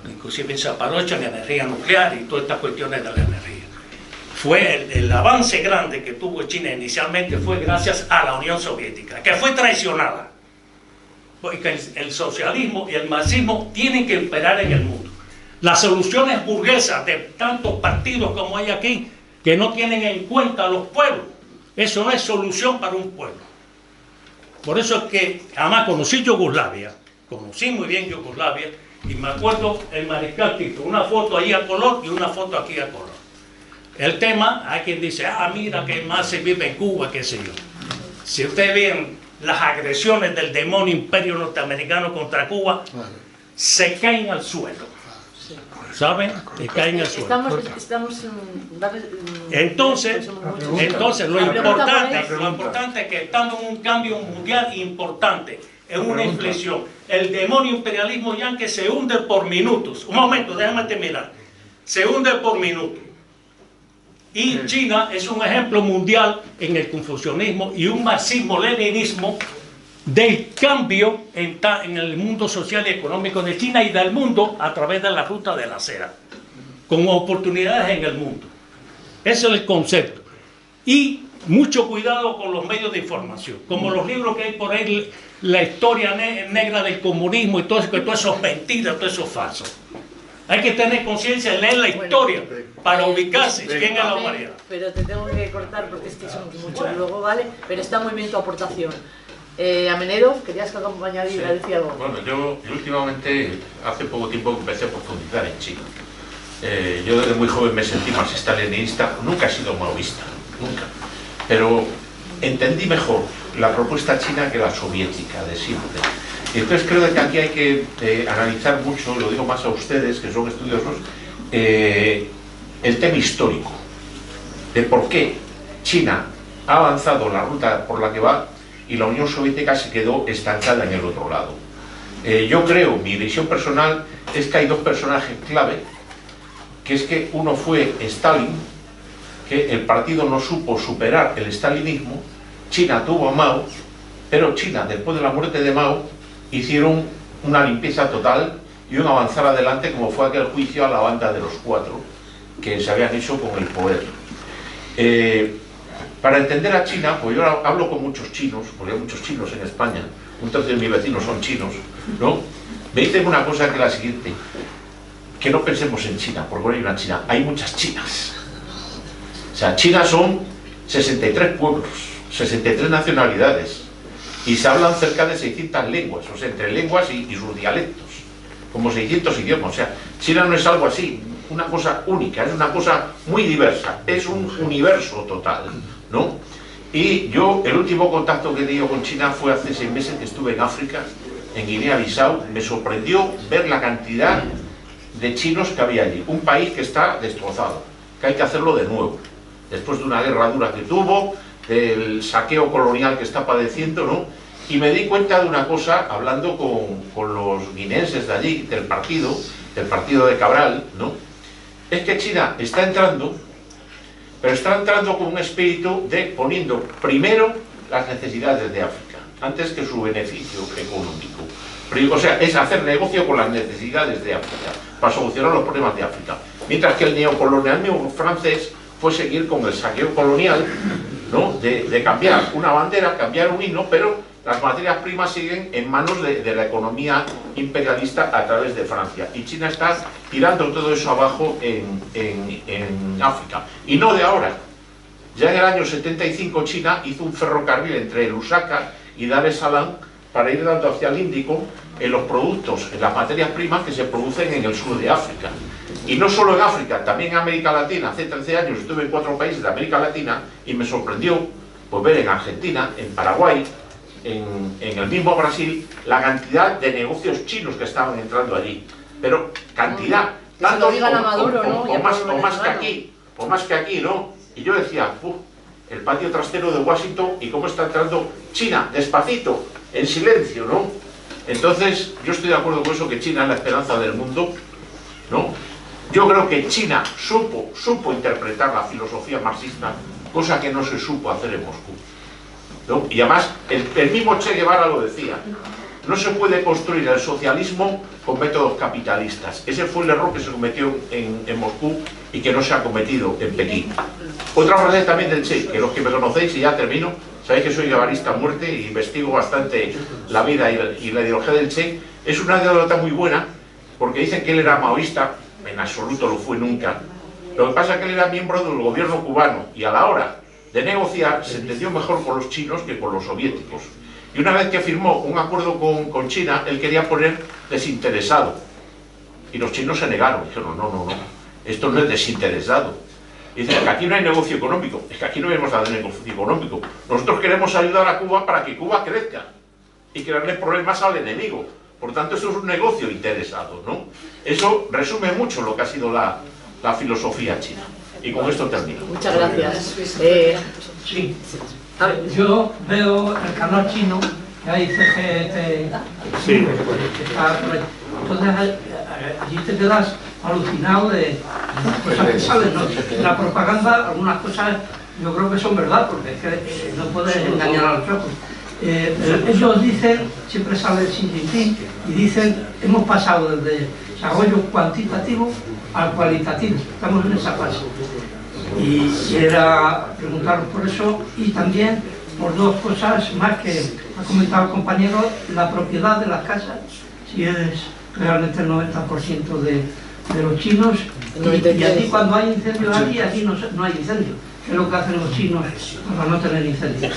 inclusive en Zaporozhye, en energía nuclear y todas estas cuestiones de la energía. Fue el avance grande que tuvo China inicialmente fue gracias a la Unión Soviética, que fue traicionada. Porque el socialismo y el marxismo tienen que imperar en el mundo. Las soluciones burguesas de tantos partidos como hay aquí, que no tienen en cuenta a los pueblos, eso no es solución para un pueblo. Por eso es que, además, conocí Yugoslavia, conocí muy bien Yugoslavia, y me acuerdo el mariscal Tito, una foto ahí a color y una foto aquí a color. El tema, hay quien dice, mira que más se vive en Cuba, qué sé yo. Si ustedes ven las agresiones del demonio imperio norteamericano contra Cuba, se caen al suelo. ¿Saben? Se caen al suelo. Entonces lo importante es que estamos en un cambio mundial importante, en una inflexión. El demonio imperialismo yanqui se hunde por minutos. Un momento, déjame terminar. Se hunde por minutos. Y China es un ejemplo mundial en el confucianismo y un marxismo-leninismo del cambio en el mundo social y económico de China y del mundo a través de la ruta de la seda, con oportunidades en el mundo. Ese es el concepto. Y mucho cuidado con los medios de información, como los libros que hay por ahí, la historia negra del comunismo y todo eso, que todo eso es mentira, todo eso es falso. Hay que tener conciencia de leer la historia para ubicarse quién es la humanidad. Pero te tengo que cortar porque es que somos muchos luego, ¿vale? Pero está muy bien tu aportación. Amenedo, ¿querías añadir a decir algo? Bueno, yo últimamente, hace poco tiempo empecé a profundizar en China. Yo desde muy joven me sentí marxista-leninista, nunca he sido maoísta, nunca. Pero entendí mejor la propuesta china que la soviética de siempre. Y entonces creo que aquí hay que analizar mucho, lo digo más a ustedes que son estudiosos, el tema histórico, de por qué China ha avanzado la ruta por la que va y la Unión Soviética se quedó estancada en el otro lado. Yo creo, mi visión personal es que hay dos personajes clave, que es que uno fue Stalin, que el partido no supo superar el stalinismo. China tuvo a Mao, pero China, después de la muerte de Mao, hicieron una limpieza total y un avanzar adelante, como fue aquel juicio a la banda de los 4 que se habían hecho con el poder. Para entender a China, pues yo hablo con muchos chinos, porque hay muchos chinos en España, un tercio de mis vecinos son chinos, ¿no? Me dicen una cosa que es la siguiente, que no pensemos en China, porque no hay una China, hay muchas Chinas. O sea, China son 63 pueblos, 63 nacionalidades, y se hablan cerca de 600 lenguas, o sea, entre lenguas y sus dialectos, como 600 idiomas. O sea, China no es algo así, una cosa única, es una cosa muy diversa, es un universo total, ¿no? Y yo, el último contacto que he tenido con China fue hace 6 meses que estuve en África, en Guinea-Bissau. Me sorprendió ver la cantidad de chinos que había allí, un país que está destrozado, que hay que hacerlo de nuevo, después de una guerra dura que tuvo, del saqueo colonial que está padeciendo, ¿no? Y me di cuenta de una cosa, hablando con los guineenses de allí, del partido de Cabral, ¿no? Es que China está entrando, pero está entrando con un espíritu de poniendo primero las necesidades de África, antes que su beneficio económico. O sea, es hacer negocio con las necesidades de África, para solucionar los problemas de África. Mientras que el neocolonialismo francés fue seguir con el saqueo colonial, ¿no? De cambiar una bandera, cambiar un himno, pero las materias primas siguen en manos de la economía imperialista a través de Francia. Y China está tirando todo eso abajo en África. Y no de ahora. Ya en el año 75 China hizo un ferrocarril entre Lusaka y Dar es Salaam para ir dando hacia el Índico en los productos, en las materias primas que se producen en el sur de África. Y no solo en África, también en América Latina. Hace 13 años estuve en 4 países de América Latina y me sorprendió pues, ver en Argentina, en Paraguay, en el mismo Brasil, la cantidad de negocios chinos que estaban entrando allí. Pero cantidad, tanto o más que aquí, ¿no? Y yo decía, el patio trasero de Washington y cómo está entrando China, despacito, en silencio, ¿no? Entonces, yo estoy de acuerdo con eso, que China es la esperanza del mundo, ¿no? Yo creo que China supo interpretar la filosofía marxista, cosa que no se supo hacer en Moscú, ¿no? Y además, el mismo Che Guevara lo decía, no se puede construir el socialismo con métodos capitalistas. Ese fue el error que se cometió en Moscú y que no se ha cometido en Pekín. Otra frase también del Che, que los que me conocéis, y ya termino, sabéis que soy guevarista a muerte y investigo bastante la vida y la ideología del Che. Es una anécdota muy buena, porque dicen que él era maoísta, en absoluto lo fue nunca. Lo que pasa es que él era miembro del gobierno cubano y a la hora de negociar se entendió mejor con los chinos que con los soviéticos. Y una vez que firmó un acuerdo con China, él quería poner desinteresado. Y los chinos se negaron, dijeron, no, esto no es desinteresado. Y dicen que aquí no hay negocio económico, es que aquí no vamos a dar negocio económico. Nosotros queremos ayudar a Cuba para que Cuba crezca y crearle problemas al enemigo. Por tanto, eso es un negocio interesado, ¿no? Eso resume mucho lo que ha sido la filosofía china. Y con esto termino. Muchas gracias. Sí. Yo veo el canal chino, que hay CGT, Sí. entonces allí te quedas alucinado de las cosas que salen, ¿no? La propaganda, algunas cosas yo creo que son verdad, porque es que no puedes engañar a los ojos. Ellos dicen, siempre sale Xi Jinping, y dicen, hemos pasado desde desarrollo cuantitativo al cualitativo, estamos en esa fase. Y era preguntaros por eso y también por 2 cosas más que ha comentado el compañero, la propiedad de las casas, si es realmente el 90% de los chinos, y allí cuando hay incendios aquí no hay incendios, que es lo que hacen los chinos para no tener incendios.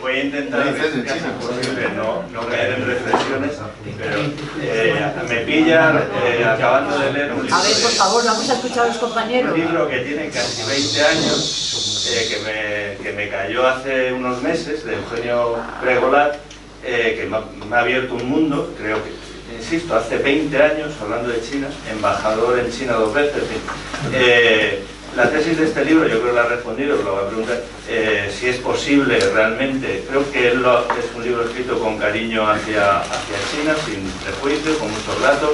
Voy a intentar no caer en reflexiones, pero me pillan acabando de leer un libro. A ver, por favor, vamos a escuchar a los compañeros. Un libro que tiene casi 20 años, que me cayó hace unos meses, de Eugenio Pregolat, que me ha abierto un mundo, creo que, insisto, hace 20 años, hablando de China, embajador en China 2 veces, en fin. La tesis de este libro, yo creo que la ha respondido, lo voy a preguntar, si es posible realmente, creo que es un libro escrito con cariño hacia China, sin prejuicios, con muchos datos.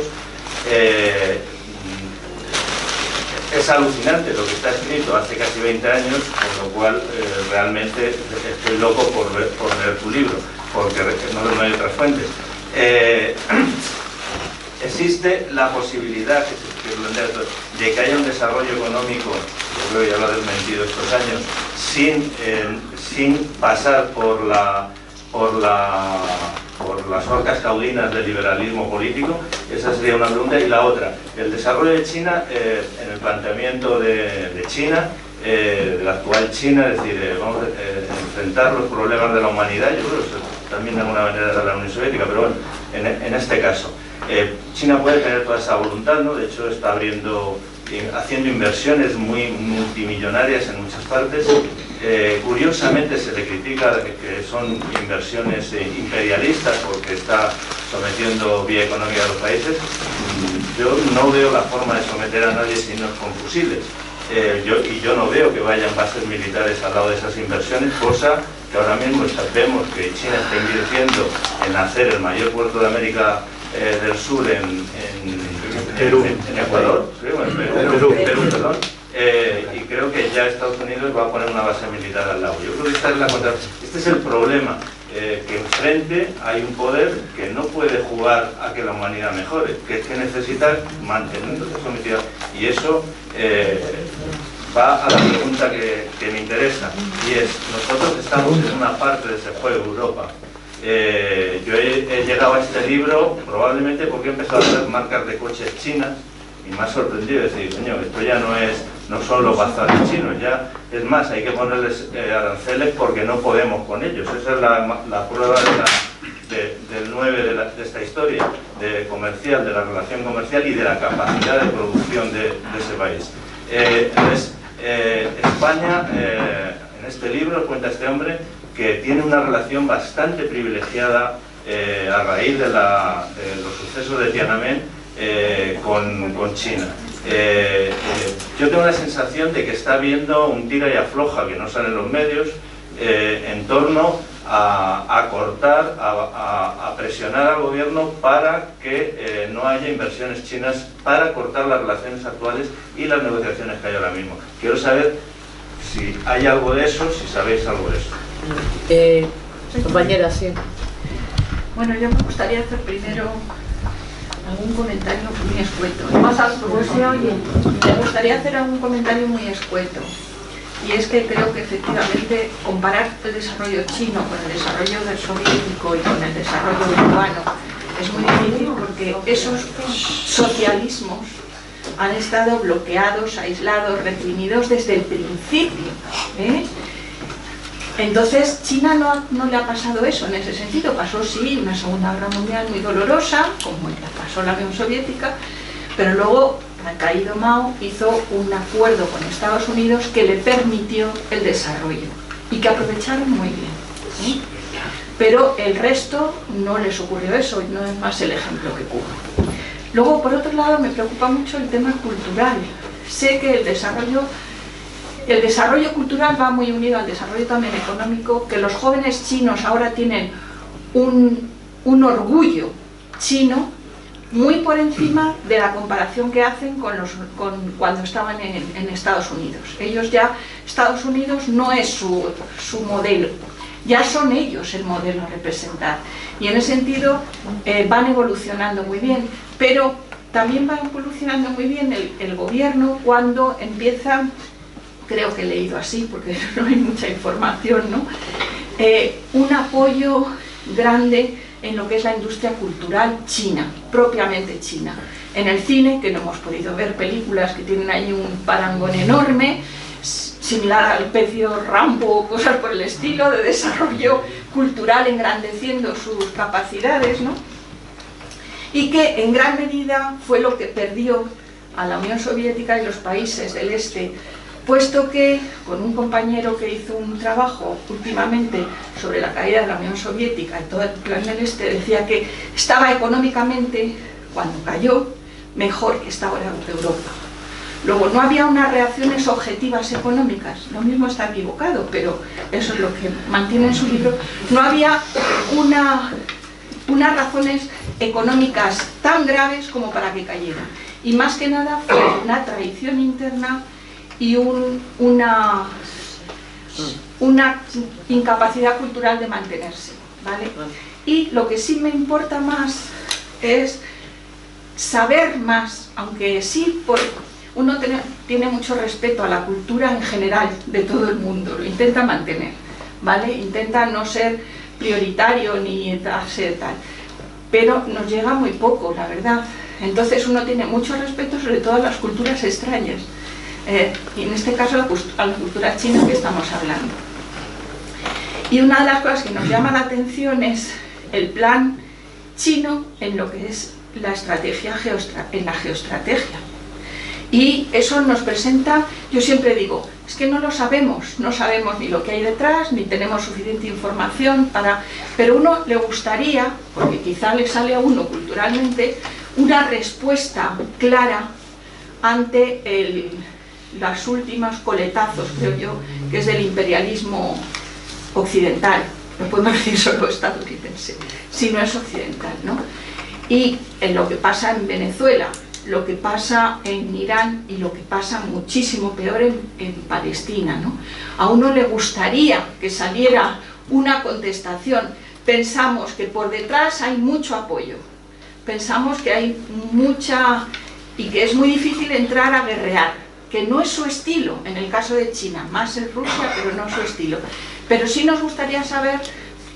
Es alucinante lo que está escrito hace casi 20 años, con lo cual realmente estoy loco por leer tu libro, porque no hay otras fuentes. Existe la posibilidad de que haya un desarrollo económico, yo creo que ya lo he desmentido estos años, sin pasar por la por las orcas caudinas del liberalismo político? Esa sería una pregunta. Y la otra, el desarrollo de China, en el planteamiento de China, de la actual China, es decir, vamos a enfrentar los problemas de la humanidad. Yo creo que eso también de alguna manera era la Unión Soviética, pero bueno, en este caso China puede tener toda esa voluntad, ¿no? De hecho está haciendo inversiones muy multimillonarias en muchas partes. Curiosamente se le critica que son inversiones imperialistas porque está sometiendo vía económica a los países. Yo no veo la forma de someter a nadie si no es con fusiles. Yo no veo que vayan bases militares al lado de esas inversiones, cosa que ahora mismo vemos que China está invirtiendo en hacer el mayor puerto de América del Sur en Ecuador, creo, en Perú, perdón. Y creo que ya Estados Unidos va a poner una base militar al lado. Yo creo que este es el problema, que enfrente hay un poder que no puede jugar a que la humanidad mejore, que es que necesita mantenerse sometida. Y eso va a la pregunta que me interesa, y es, nosotros estamos en una parte de ese juego, Europa. Yo he llegado a este libro probablemente porque he empezado a ver marcas de coches chinas y me ha sorprendido decir, coño, esto ya no son los bazares chinos, ya es más, hay que ponerles aranceles porque no podemos con ellos. Esa es la prueba del 9 de esta historia comercial, de la relación comercial y de la capacidad de producción de ese país. Entonces, España, en este libro cuenta este hombre que tiene una relación bastante privilegiada a raíz de los sucesos de Tiananmen con China. Yo tengo la sensación de que está habiendo un tira y afloja que no sale en los medios en torno a cortar, a presionar al gobierno para que no haya inversiones chinas, para cortar las relaciones actuales y las negociaciones que hay ahora mismo. Quiero saber si hay algo de eso, si sabéis algo de eso. Compañera, sí. Bueno, yo me gustaría hacer primero algún comentario muy escueto. Más alto, pues se oye. Me gustaría hacer algún comentario muy escueto. Y es que creo que efectivamente comparar el desarrollo chino con el desarrollo del soviético y con el desarrollo urbano es muy difícil porque esos socialismos han estado bloqueados, aislados, reprimidos desde el principio. Entonces, China no le ha pasado eso en ese sentido. Pasó, sí, una Segunda Guerra Mundial muy dolorosa, como la pasó la Unión Soviética, pero luego, al caído Mao, hizo un acuerdo con Estados Unidos que le permitió el desarrollo y que aprovecharon muy bien. Pero el resto no les ocurrió eso, y no es más el ejemplo que Cuba. Luego, por otro lado, me preocupa mucho el tema cultural. Sé que el desarrollo cultural va muy unido al desarrollo también económico, que los jóvenes chinos ahora tienen un orgullo chino muy por encima de la comparación que hacen con cuando estaban en Estados Unidos. Ellos ya, Estados Unidos no es su modelo, ya son ellos el modelo a representar. Y en ese sentido van evolucionando muy bien, pero también va evolucionando muy bien el gobierno cuando empieza, creo que he leído así porque no hay mucha información, ¿no? Un apoyo grande en lo que es la industria cultural china, propiamente china. En el cine, que no hemos podido ver películas que tienen ahí un parangón enorme, similar al Pecio Rambo o cosas por el estilo, de desarrollo cultural engrandeciendo sus capacidades, ¿no? Y que en gran medida fue lo que perdió a la Unión Soviética y los países del este, puesto que con un compañero que hizo un trabajo últimamente sobre la caída de la Unión Soviética y todo el plan del este, decía que estaba económicamente, cuando cayó, mejor que está ahora Europa. Luego, no había unas reacciones objetivas económicas, lo mismo está equivocado, pero eso es lo que mantiene en su libro. No había unas razones económicas tan graves como para que cayera. Y más que nada fue una traición interna y una incapacidad cultural de mantenerse, ¿vale? Y lo que sí me importa más es saber más, aunque sí, uno tiene mucho respeto a la cultura en general de todo el mundo, lo intenta mantener, ¿vale? Intenta no ser prioritario ni darse tal, pero nos llega muy poco, la verdad. Entonces uno tiene mucho respeto sobre todo a las culturas extrañas, y en este caso a la cultura china que estamos hablando. Y una de las cosas que nos llama la atención es el plan chino en lo que es la estrategia en la geoestrategia. Y eso nos presenta, yo siempre digo, es que no lo sabemos, no sabemos ni lo que hay detrás, ni tenemos suficiente información para... Pero uno le gustaría, porque quizá le sale a uno culturalmente, una respuesta clara ante los últimos coletazos, creo yo, que es del imperialismo occidental. No podemos decir solo estadounidense, sino es occidental, ¿no? Y en lo que pasa en Venezuela, lo que pasa en Irán y lo que pasa muchísimo peor en Palestina, ¿no? A uno le gustaría que saliera una contestación. Pensamos que por detrás hay mucho apoyo, pensamos que hay mucha... y que es muy difícil entrar a guerrear, que no es su estilo, en el caso de China, más es Rusia, pero no es su estilo. Pero sí nos gustaría saber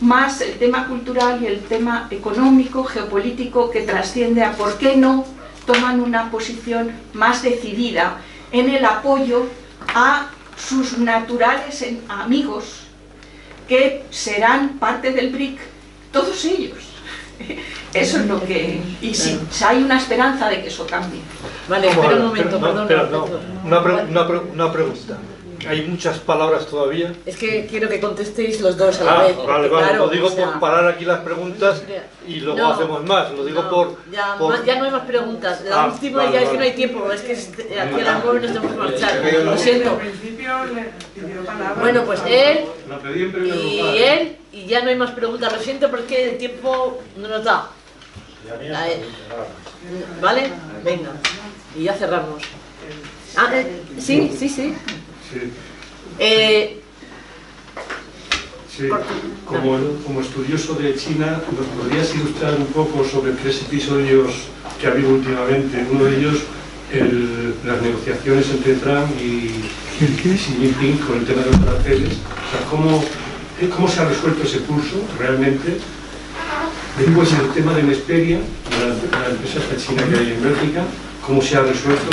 más el tema cultural y el tema económico, geopolítico, que trasciende a por qué no toman una posición más decidida en el apoyo a sus naturales amigos, que serán parte del BRIC, todos ellos. Eso es lo que... y sí, hay una esperanza de que eso cambie. Vale, espera un momento, perdón. Una pregunta. Hay muchas palabras todavía. Es que quiero que contestéis los dos a la vez. Vale, claro, lo digo por parar aquí las preguntas y luego hacemos más. Lo digo ya no hay más preguntas. La última ya es que no hay tiempo. Es que aquí a las 9 nos tenemos que marchar. Lo siento. Bueno, pues él y él, y ya no hay más preguntas. Lo siento porque el tiempo no nos da. ¿Vale? Venga. Y ya cerramos. Sí. Sí. Como estudioso de China, ¿nos podrías ilustrar un poco sobre 3 episodios que ha habido últimamente? Uno de ellos, las negociaciones entre Trump y Xi Jinping con el tema de los aranceles. O sea, ¿cómo se ha resuelto ese curso realmente? Después el tema de Nesperia, la empresa esta china que hay en Bélgica, ¿cómo se ha resuelto?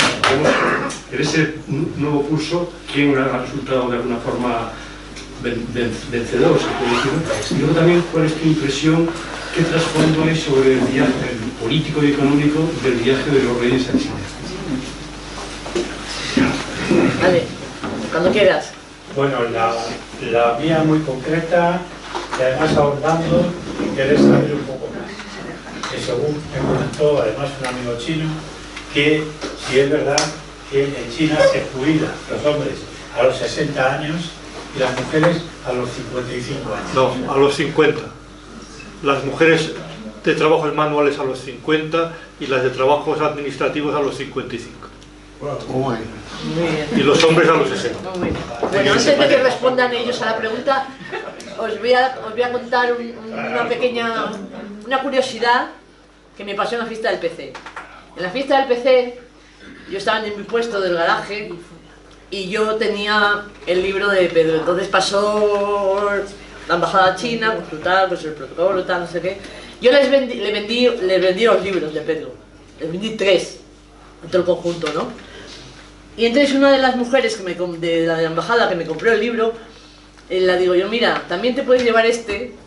En ese nuevo curso, ¿quién ha resultado de alguna forma vencedor, se puede decir? Y luego también, ¿cuál es tu impresión, qué trasfondo hay sobre el viaje político y económico del viaje de los reyes a China? Vale, cuando quieras. Bueno, la mía muy concreta, y además ahondando, querer saber un poco más. Que según me comentó, además, un amigo chino, que si es verdad que en China se jubilan los hombres a los 60 años y las mujeres a los 55 años. No, a los 50. Las mujeres de trabajos manuales a los 50 y las de trabajos administrativos a los 55. ¿Cómo es? Y los hombres a los 60. Bueno, antes de que respondan ellos a la pregunta, os voy a contar una curiosidad que me pasó en la fiesta del PC. En la fiesta del PC, yo estaba en mi puesto del garaje y yo tenía el libro de Pedro. Entonces pasó la embajada china, consultar, pues el protocolo, tal, no sé qué. Yo les vendí los libros de Pedro. Les vendí 3, en todo el conjunto, ¿no? Y entonces una de las mujeres de la embajada que me compró el libro, la digo yo, mira, también te puedes llevar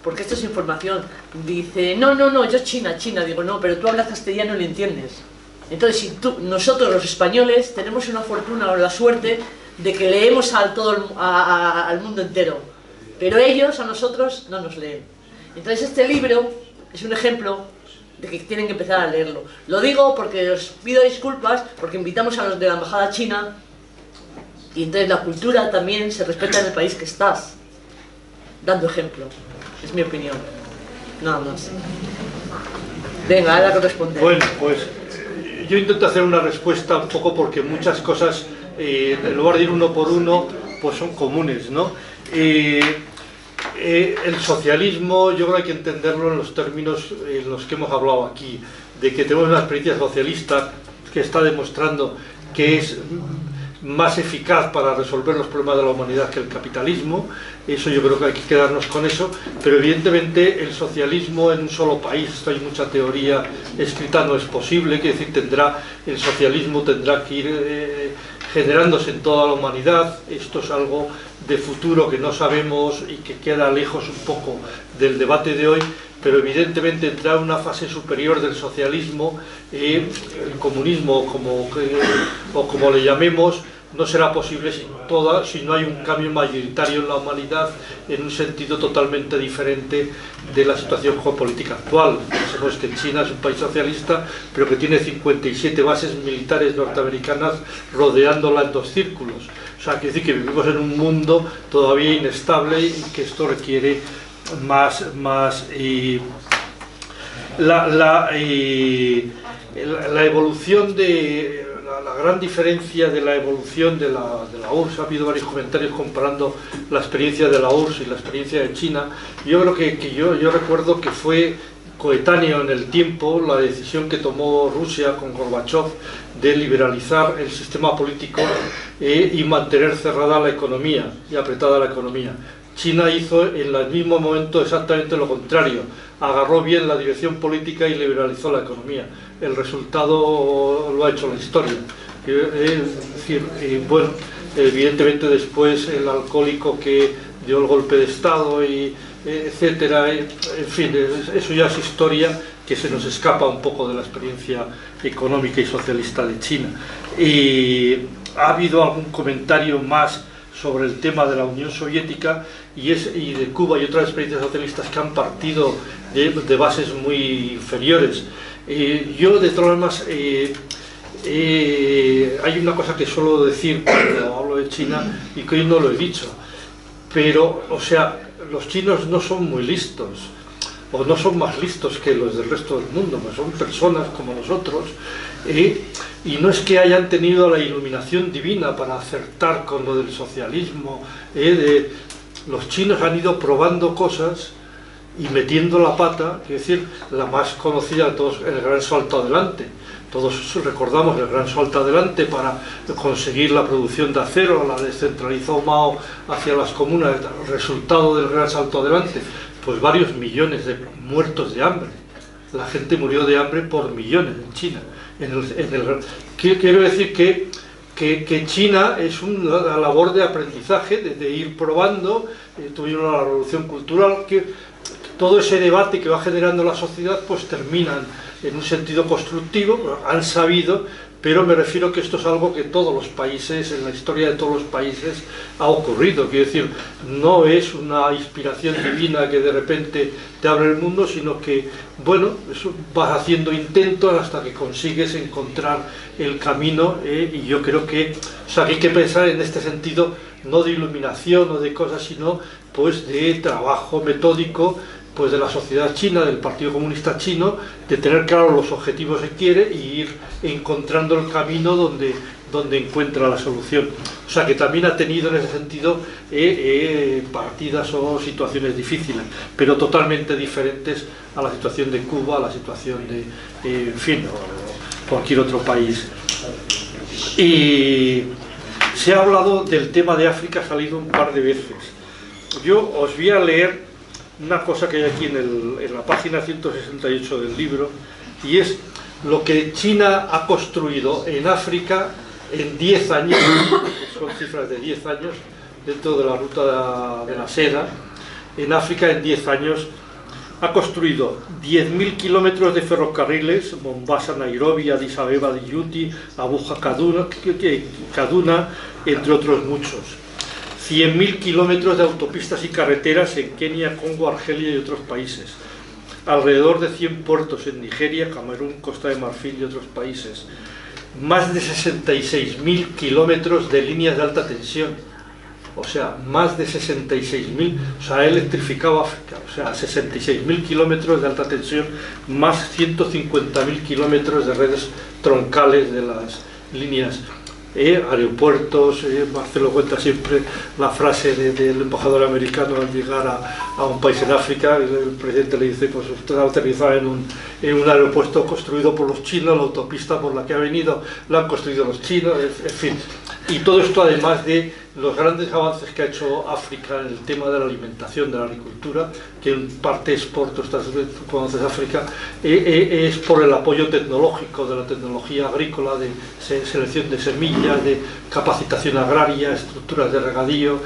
porque esto es información. Dice, no, yo China. Digo, no, pero tú hablas castellano y lo entiendes. Entonces, nosotros los españoles tenemos una fortuna o la suerte de que leemos al mundo entero, pero ellos a nosotros no nos leen. Entonces este libro es un ejemplo de que tienen que empezar a leerlo. Lo digo porque os pido disculpas, porque invitamos a los de la embajada china y entonces la cultura también se respeta en el país que estás, dando ejemplo. Es mi opinión. Nada más. Venga, ahora que responder. Bueno, pues yo intento hacer una respuesta un poco porque muchas cosas, en lugar de ir uno por uno, pues son comunes, ¿no? El socialismo, yo creo que hay que entenderlo en los términos en los que hemos hablado aquí, de que tenemos una experiencia socialista que está demostrando que es más eficaz para resolver los problemas de la humanidad que el capitalismo. Eso yo creo que hay que quedarnos con eso, pero evidentemente el socialismo en un solo país, esto hay mucha teoría escrita, no es posible, que decir, el socialismo tendrá que ir generándose en toda la humanidad. Esto es algo de futuro que no sabemos y que queda lejos un poco del debate de hoy, pero evidentemente entra en una fase superior del socialismo, el comunismo o como le llamemos, no será posible si no hay un cambio mayoritario en la humanidad en un sentido totalmente diferente de la situación geopolítica actual. Sabemos que China es un país socialista, pero que tiene 57 bases militares norteamericanas rodeándola en 2 círculos. O sea, quiere decir que vivimos en un mundo todavía inestable y que esto requiere la evolución de la gran diferencia de la evolución de la URSS. Ha habido varios comentarios comparando la experiencia de la URSS y la experiencia de China. Yo creo que yo recuerdo que fue coetáneo en el tiempo la decisión que tomó Rusia con Gorbachev de liberalizar el sistema político y mantener cerrada la economía y apretada la economía. China hizo en el mismo momento exactamente lo contrario, agarró bien la dirección política y liberalizó la economía. El resultado lo ha hecho la historia. Es decir, bueno, evidentemente después el alcohólico que dio el golpe de Estado, etcétera, en fin, eso ya es historia que se nos escapa un poco de la experiencia económica y socialista de China. Y ha habido algún comentario más sobre el tema de la Unión Soviética y de Cuba y otras experiencias socialistas que han partido de bases muy inferiores. Yo, de todas formas, hay una cosa que suelo decir cuando hablo de China y que hoy no lo he dicho, pero, o sea, los chinos no son muy listos, o no son más listos que los del resto del mundo, pues son personas como nosotros, y no es que hayan tenido la iluminación divina para acertar con lo del socialismo. Los chinos han ido probando cosas y metiendo la pata, es decir, la más conocida de todos, el gran salto adelante. Todos recordamos el gran salto adelante para conseguir la producción de acero, la descentralizó Mao hacia las comunas. El resultado del gran salto adelante, pues varios millones de muertos de hambre. La gente murió de hambre por millones en China. Quiero decir que China es una labor de aprendizaje, de ir probando. Tuvieron la revolución cultural, que todo ese debate que va generando la sociedad pues terminan en un sentido constructivo, han sabido, pero me refiero que esto es algo que todos los países, en la historia de todos los países ha ocurrido. Quiero decir, no es una inspiración divina que de repente te abre el mundo, sino que, bueno, vas haciendo intentos hasta que consigues encontrar el camino, y yo creo que, o sea, que hay que pensar en este sentido, no de iluminación o de cosas, sino pues de trabajo metódico, pues de la sociedad china, del Partido Comunista Chino, de tener claro los objetivos que quiere y ir encontrando el camino donde encuentra la solución. O sea que también ha tenido en ese sentido partidas o situaciones difíciles, pero totalmente diferentes a la situación de Cuba, a la situación de, en fin, o cualquier otro país. Y se ha hablado del tema de África, ha salido un par de veces. Yo os voy a leer una cosa que hay aquí en la página 168 del libro, y es lo que China ha construido en África en 10 años, son cifras de 10 años, dentro de la ruta de la seda. En África en 10 años ha construido 10.000 kilómetros de ferrocarriles, Mombasa, Nairobi, Addis Abeba, Djibouti, Abuja, Kaduna, entre otros muchos. 100.000 kilómetros de autopistas y carreteras en Kenia, Congo, Argelia y otros países. Alrededor de 100 puertos en Nigeria, Camerún, Costa de Marfil y otros países. Más de 66.000 kilómetros de líneas de alta tensión. O sea, más de 66.000, o sea, ha electrificado África. O sea, 66.000 kilómetros de alta tensión, más 150.000 kilómetros de redes troncales de las líneas. Aeropuertos. Marcelo cuenta siempre la frase del embajador americano al llegar a un país en África. El presidente le dice, pues usted ha aterrizado en un aeropuerto construido por los chinos, la autopista por la que ha venido la han construido los chinos, en fin. Y todo esto además de los grandes avances que ha hecho África en el tema de la alimentación, de la agricultura, que en parte es por, tú conoces África, es por el apoyo tecnológico de la tecnología agrícola, de selección de semillas, de capacitación agraria, estructuras de regadío,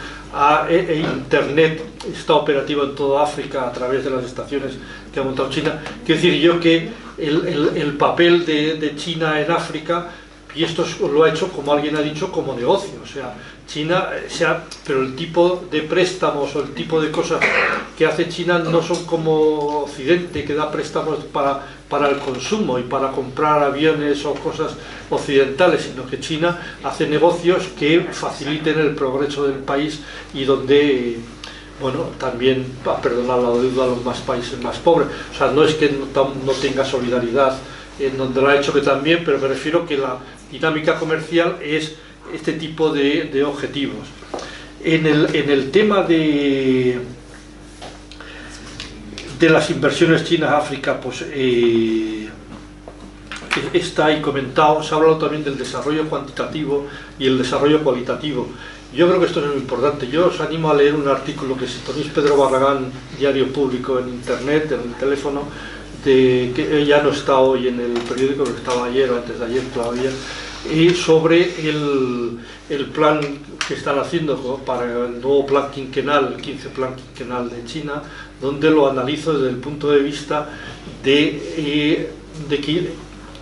Internet está operativo en toda África a través de las estaciones que ha montado China. Quiero decir yo que el papel de China en África, y esto lo ha hecho, como alguien ha dicho, como negocio, o sea, China, pero el tipo de préstamos o el tipo de cosas que hace China no son como Occidente, que da préstamos para el consumo y para comprar aviones o cosas occidentales, sino que China hace negocios que faciliten el progreso del país y donde, bueno, también va a perdonar la deuda a los países más pobres. O sea, no es que no tenga solidaridad en donde lo ha hecho, que también, pero me refiero que la dinámica comercial es este tipo de objetivos. En el tema de las inversiones chinas a África, pues está ahí comentado. Se ha hablado también del desarrollo cuantitativo y el desarrollo cualitativo. Yo creo que esto es muy importante. Yo os animo a leer un artículo que sintonéis Pedro Barragán, Diario Público, en internet, en el teléfono, que ya no está hoy en el periódico, pero estaba ayer o antes de ayer todavía, y sobre el plan que están haciendo para el nuevo plan quinquenal, el 15 plan quinquenal de China, donde lo analizo desde el punto de vista de que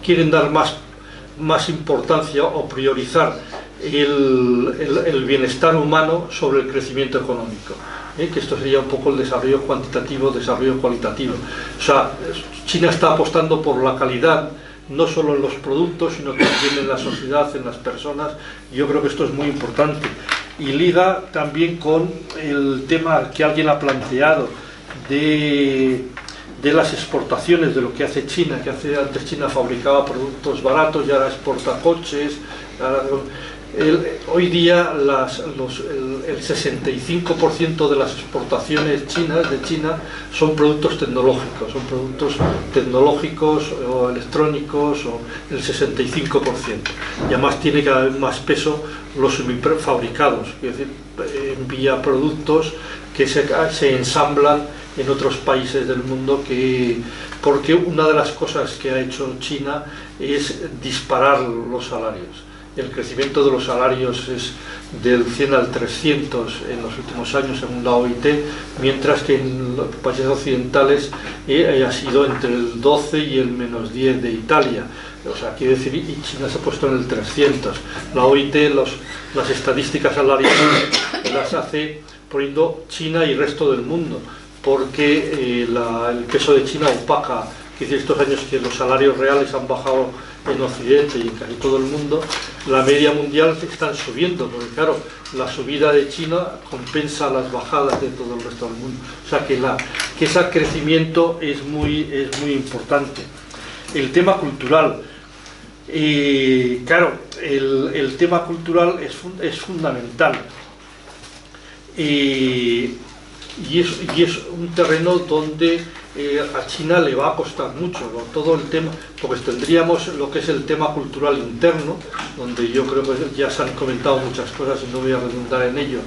quieren dar más importancia o priorizar el bienestar humano sobre el crecimiento económico. Que esto sería un poco el desarrollo cuantitativo, desarrollo cualitativo. O sea, China está apostando por la calidad, no solo en los productos, sino también en la sociedad, en las personas. Yo creo que esto es muy importante. Y liga también con el tema que alguien ha planteado de las exportaciones, de lo que hace China, que antes China fabricaba productos baratos y ahora exporta coches. Hoy día el 65% de las exportaciones de China son productos tecnológicos o electrónicos, o el 65%. Y además tiene cada vez más peso los semifabricados, es decir, envía productos que se ensamblan en otros países del mundo, porque una de las cosas que ha hecho China es disparar los salarios. El crecimiento de los salarios es del 100 al 300 en los últimos años según la OIT, mientras que en los países occidentales ha sido entre el 12 y el -10 de Italia. O sea, quiere decir, y China se ha puesto en el 300. La OIT, las estadísticas salariales las hace poniendo China y resto del mundo, porque el peso de China opaca, que dice, estos años que los salarios reales han bajado en Occidente y en casi todo el mundo, la media mundial están subiendo, porque claro, la subida de China compensa las bajadas de todo el resto del mundo. O sea que ese crecimiento es muy importante. El tema cultural, claro, el tema cultural es fundamental. Y es un terreno donde a China le va a costar mucho, ¿no? Todo el tema, porque tendríamos lo que es el tema cultural interno, donde yo creo que ya se han comentado muchas cosas y no voy a redundar en ello,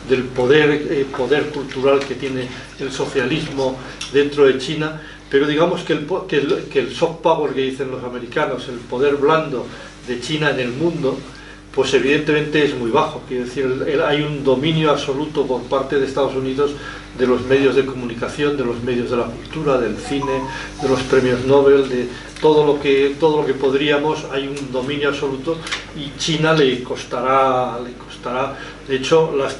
del poder cultural que tiene el socialismo dentro de China, pero digamos que el soft power que dicen los americanos, el poder blando de China en el mundo, pues evidentemente es muy bajo. Quiero decir, hay un dominio absoluto por parte de Estados Unidos de los medios de comunicación, de los medios de la cultura, del cine, de los premios Nobel, de todo lo que podríamos. Hay un dominio absoluto y China le costará. De hecho, las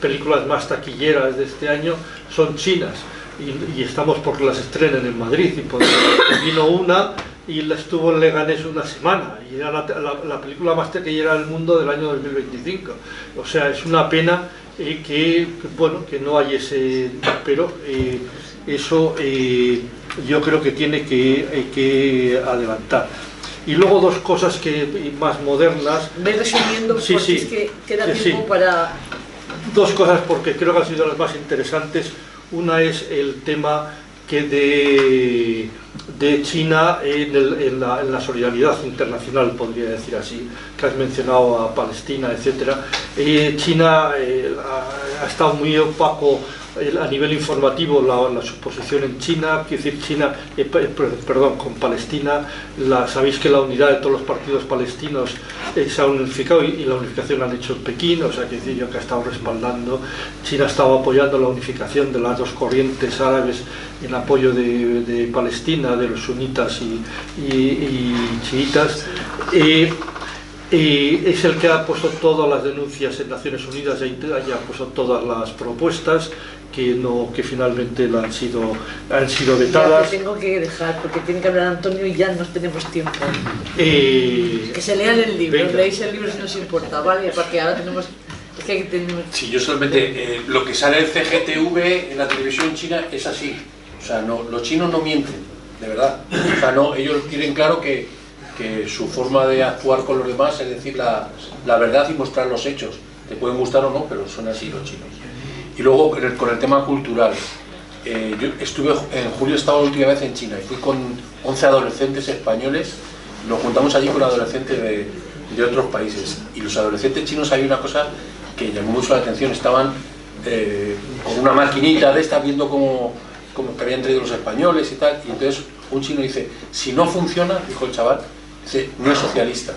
películas más taquilleras de este año son chinas y estamos porque las estrenen en Madrid, y vino una y estuvo en Leganés una semana y era la película más taquillera del mundo del año 2025. O sea, es una pena que no hay ese, pero eso yo creo que tiene que adelantar. Y luego dos cosas más modernas. ¿Me resumiendo? Sí, porque sí, es que queda tiempo para... Dos cosas porque creo que han sido las más interesantes. Una es el tema de China en la solidaridad internacional, podría decir así, que has mencionado a Palestina, etc. China ha estado muy opaco a nivel informativo su posición en China, quiero decir, con Palestina. Sabéis que la unidad de todos los partidos palestinos se ha unificado y la unificación la han hecho en Pekín, o sea, que decir yo que ha estado respaldando. China ha estado apoyando la unificación de las dos corrientes árabes en apoyo de Palestina, de los sunitas y chiitas. Y es el que ha puesto todas las denuncias en Naciones Unidas y ha puesto todas las propuestas que finalmente han sido vetadas. Ya te tengo que dejar porque tiene que hablar Antonio y ya no tenemos tiempo. Que se lean el libro, venga. Leéis el libro si nos importa, ¿vale? Porque ahora tenemos... Es que tenemos... Sí, yo solamente, lo que sale el CGTV en la televisión china es así. O sea, no, los chinos no mienten, de verdad. O sea, no, ellos tienen claro que su forma de actuar con los demás es decir la verdad y mostrar los hechos. Te pueden gustar o no, pero son así los chinos. Y luego con el tema cultural, yo estuve en julio, estaba la última vez en China y fui con 11 adolescentes españoles. Nos juntamos allí con adolescentes de otros países, y los adolescentes chinos, hay una cosa que llamó mucho la atención. Estaban con una maquinita de esta viendo como que habían traído los españoles y tal, y entonces un chino dice, si no funciona, dijo el chaval, dice, no es socialista.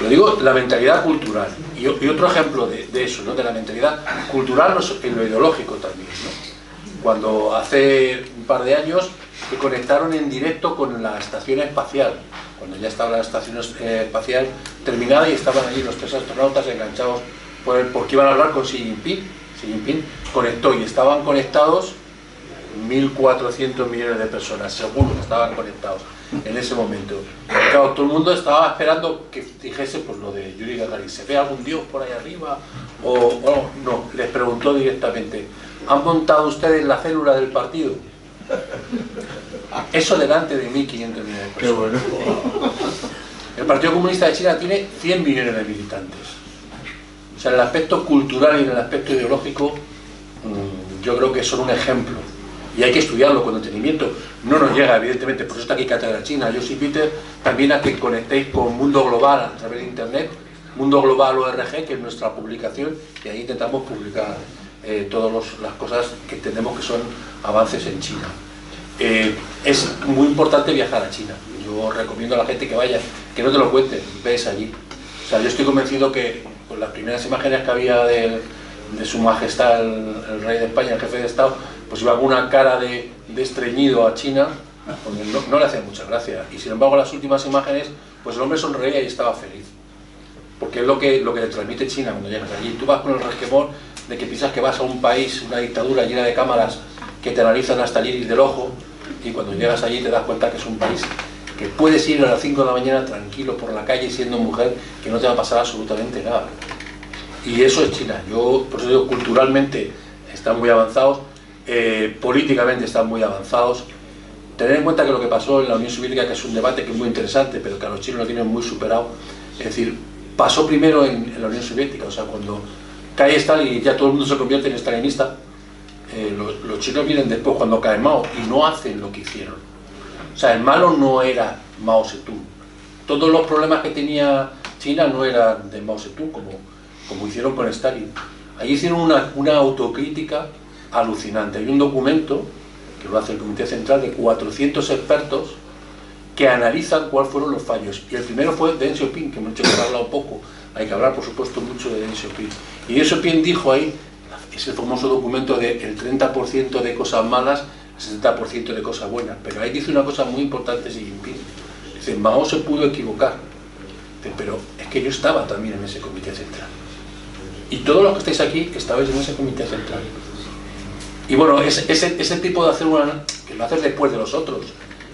Lo digo, la mentalidad cultural. Y otro ejemplo de eso, ¿no? De la mentalidad cultural en lo ideológico también, ¿no? Cuando hace un par de años que conectaron en directo con la estación espacial, cuando ya estaba la estación espacial terminada y estaban allí los 3 astronautas enganchados porque iban a hablar con Xi Jinping. Xi Jinping conectó y estaban conectados 1.400 millones de personas, seguro que estaban conectados en ese momento. Claro, todo el mundo estaba esperando que dijese pues lo de Yuri Gagarin, ¿se ve algún dios por ahí arriba? O no, les preguntó directamente, ¿han montado ustedes la célula del partido? Eso delante de 1.500 millones de personas. Qué bueno. El Partido Comunista de China tiene 100 millones de militantes. O sea, en el aspecto cultural y en el aspecto ideológico, yo creo que son un ejemplo. Y hay que estudiarlo con detenimiento. No nos llega, evidentemente, por eso está aquí Cátedra China. Yo os invito también a que conectéis con Mundo Global a través de Internet, Mundo Global ORG, que es nuestra publicación, y ahí intentamos publicar todas las cosas que entendemos que son avances en China. Es muy importante viajar a China. Yo recomiendo a la gente que vaya, que no te lo cuenten, ves allí. O sea, yo estoy convencido que con las primeras imágenes que había de su majestad el rey de España, el jefe de Estado, pues iba con una cara de estreñido a China, porque no le hacía mucha gracia. Y sin embargo, las últimas imágenes, pues el hombre sonreía y estaba feliz. Porque es lo que le transmite China cuando llegas allí. Tú vas con el resquemor de que piensas que vas a un país, una dictadura llena de cámaras que te analizan hasta el iris del ojo, y cuando llegas allí te das cuenta que es un país que puedes ir a las 5 de la mañana tranquilo por la calle siendo mujer, que no te va a pasar absolutamente nada. Y eso es China. Yo, por eso digo, culturalmente están muy avanzados, políticamente están muy avanzados. Tener en cuenta que lo que pasó en la Unión Soviética, que es un debate que es muy interesante, pero que a los chinos lo tienen muy superado, es decir, pasó primero en la Unión Soviética. O sea, cuando cae Stalin y ya todo el mundo se convierte en stalinista, los chinos vienen después cuando cae Mao y no hacen lo que hicieron. O sea, el malo no era Mao Zedong. Todos los problemas que tenía China no eran de Mao Zedong, como hicieron con Stalin. Allí hicieron una autocrítica alucinante. Hay un documento que lo hace el Comité Central de 400 expertos que analizan cuáles fueron los fallos. Y el primero fue Deng Xiaoping, que hemos hecho que hablar un poco. Hay que hablar, por supuesto, mucho de Deng Xiaoping. Y Deng Xiaoping dijo ahí, ese famoso documento de el 30% de cosas malas, el 70% de cosas buenas. Pero ahí dice una cosa muy importante Xi Jinping. Dice, Mao se pudo equivocar. Dice, pero es que yo estaba también en ese Comité Central. Y todos los que estáis aquí estabais en ese Comité Central. Y bueno, ese tipo de hacer que lo haces después de los otros.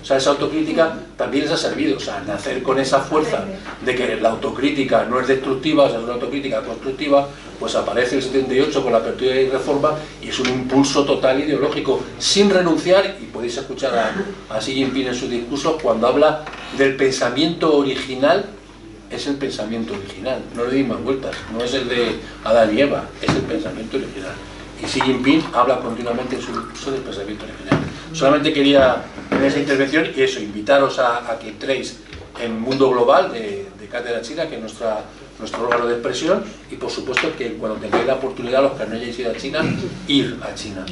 O sea, esa autocrítica también les ha servido. O sea, nacer con esa fuerza de que la autocrítica no es destructiva, es una autocrítica constructiva, pues aparece el 78 con la apertura y reforma y es un impulso total ideológico, sin renunciar. Y podéis escuchar a Xi Jinping en sus discursos cuando habla del pensamiento original. Es el pensamiento original, no le deis más vueltas, no es el de Adán y Eva, es el pensamiento original. y Xi Jinping habla continuamente en su discurso del pensamiento regional. Solamente quería en esa intervención y eso, invitaros a que entréis en el Mundo Global de Cátedra China, que es nuestro órgano de expresión, y por supuesto que cuando tengáis la oportunidad, los que no hayáis ido a China, ir a China.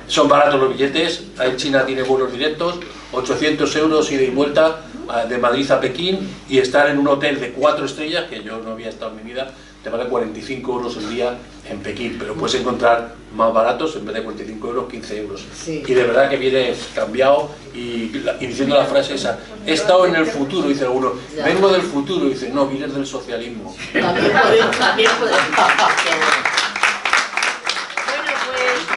Son baratos los billetes, en China tiene vuelos directos, 800 euros ida y vuelta de Madrid a Pekín, y estar en un hotel de 4 estrellas, que yo no había estado en mi vida, te vale 45 euros el día en Pekín, pero puedes encontrar más baratos, en vez de 45 euros, 15 euros. Sí. Y de verdad que vienes cambiado y diciendo la frase esa, he estado en el futuro, dice alguno, vengo del futuro, dice, no, vienes del socialismo. También puede.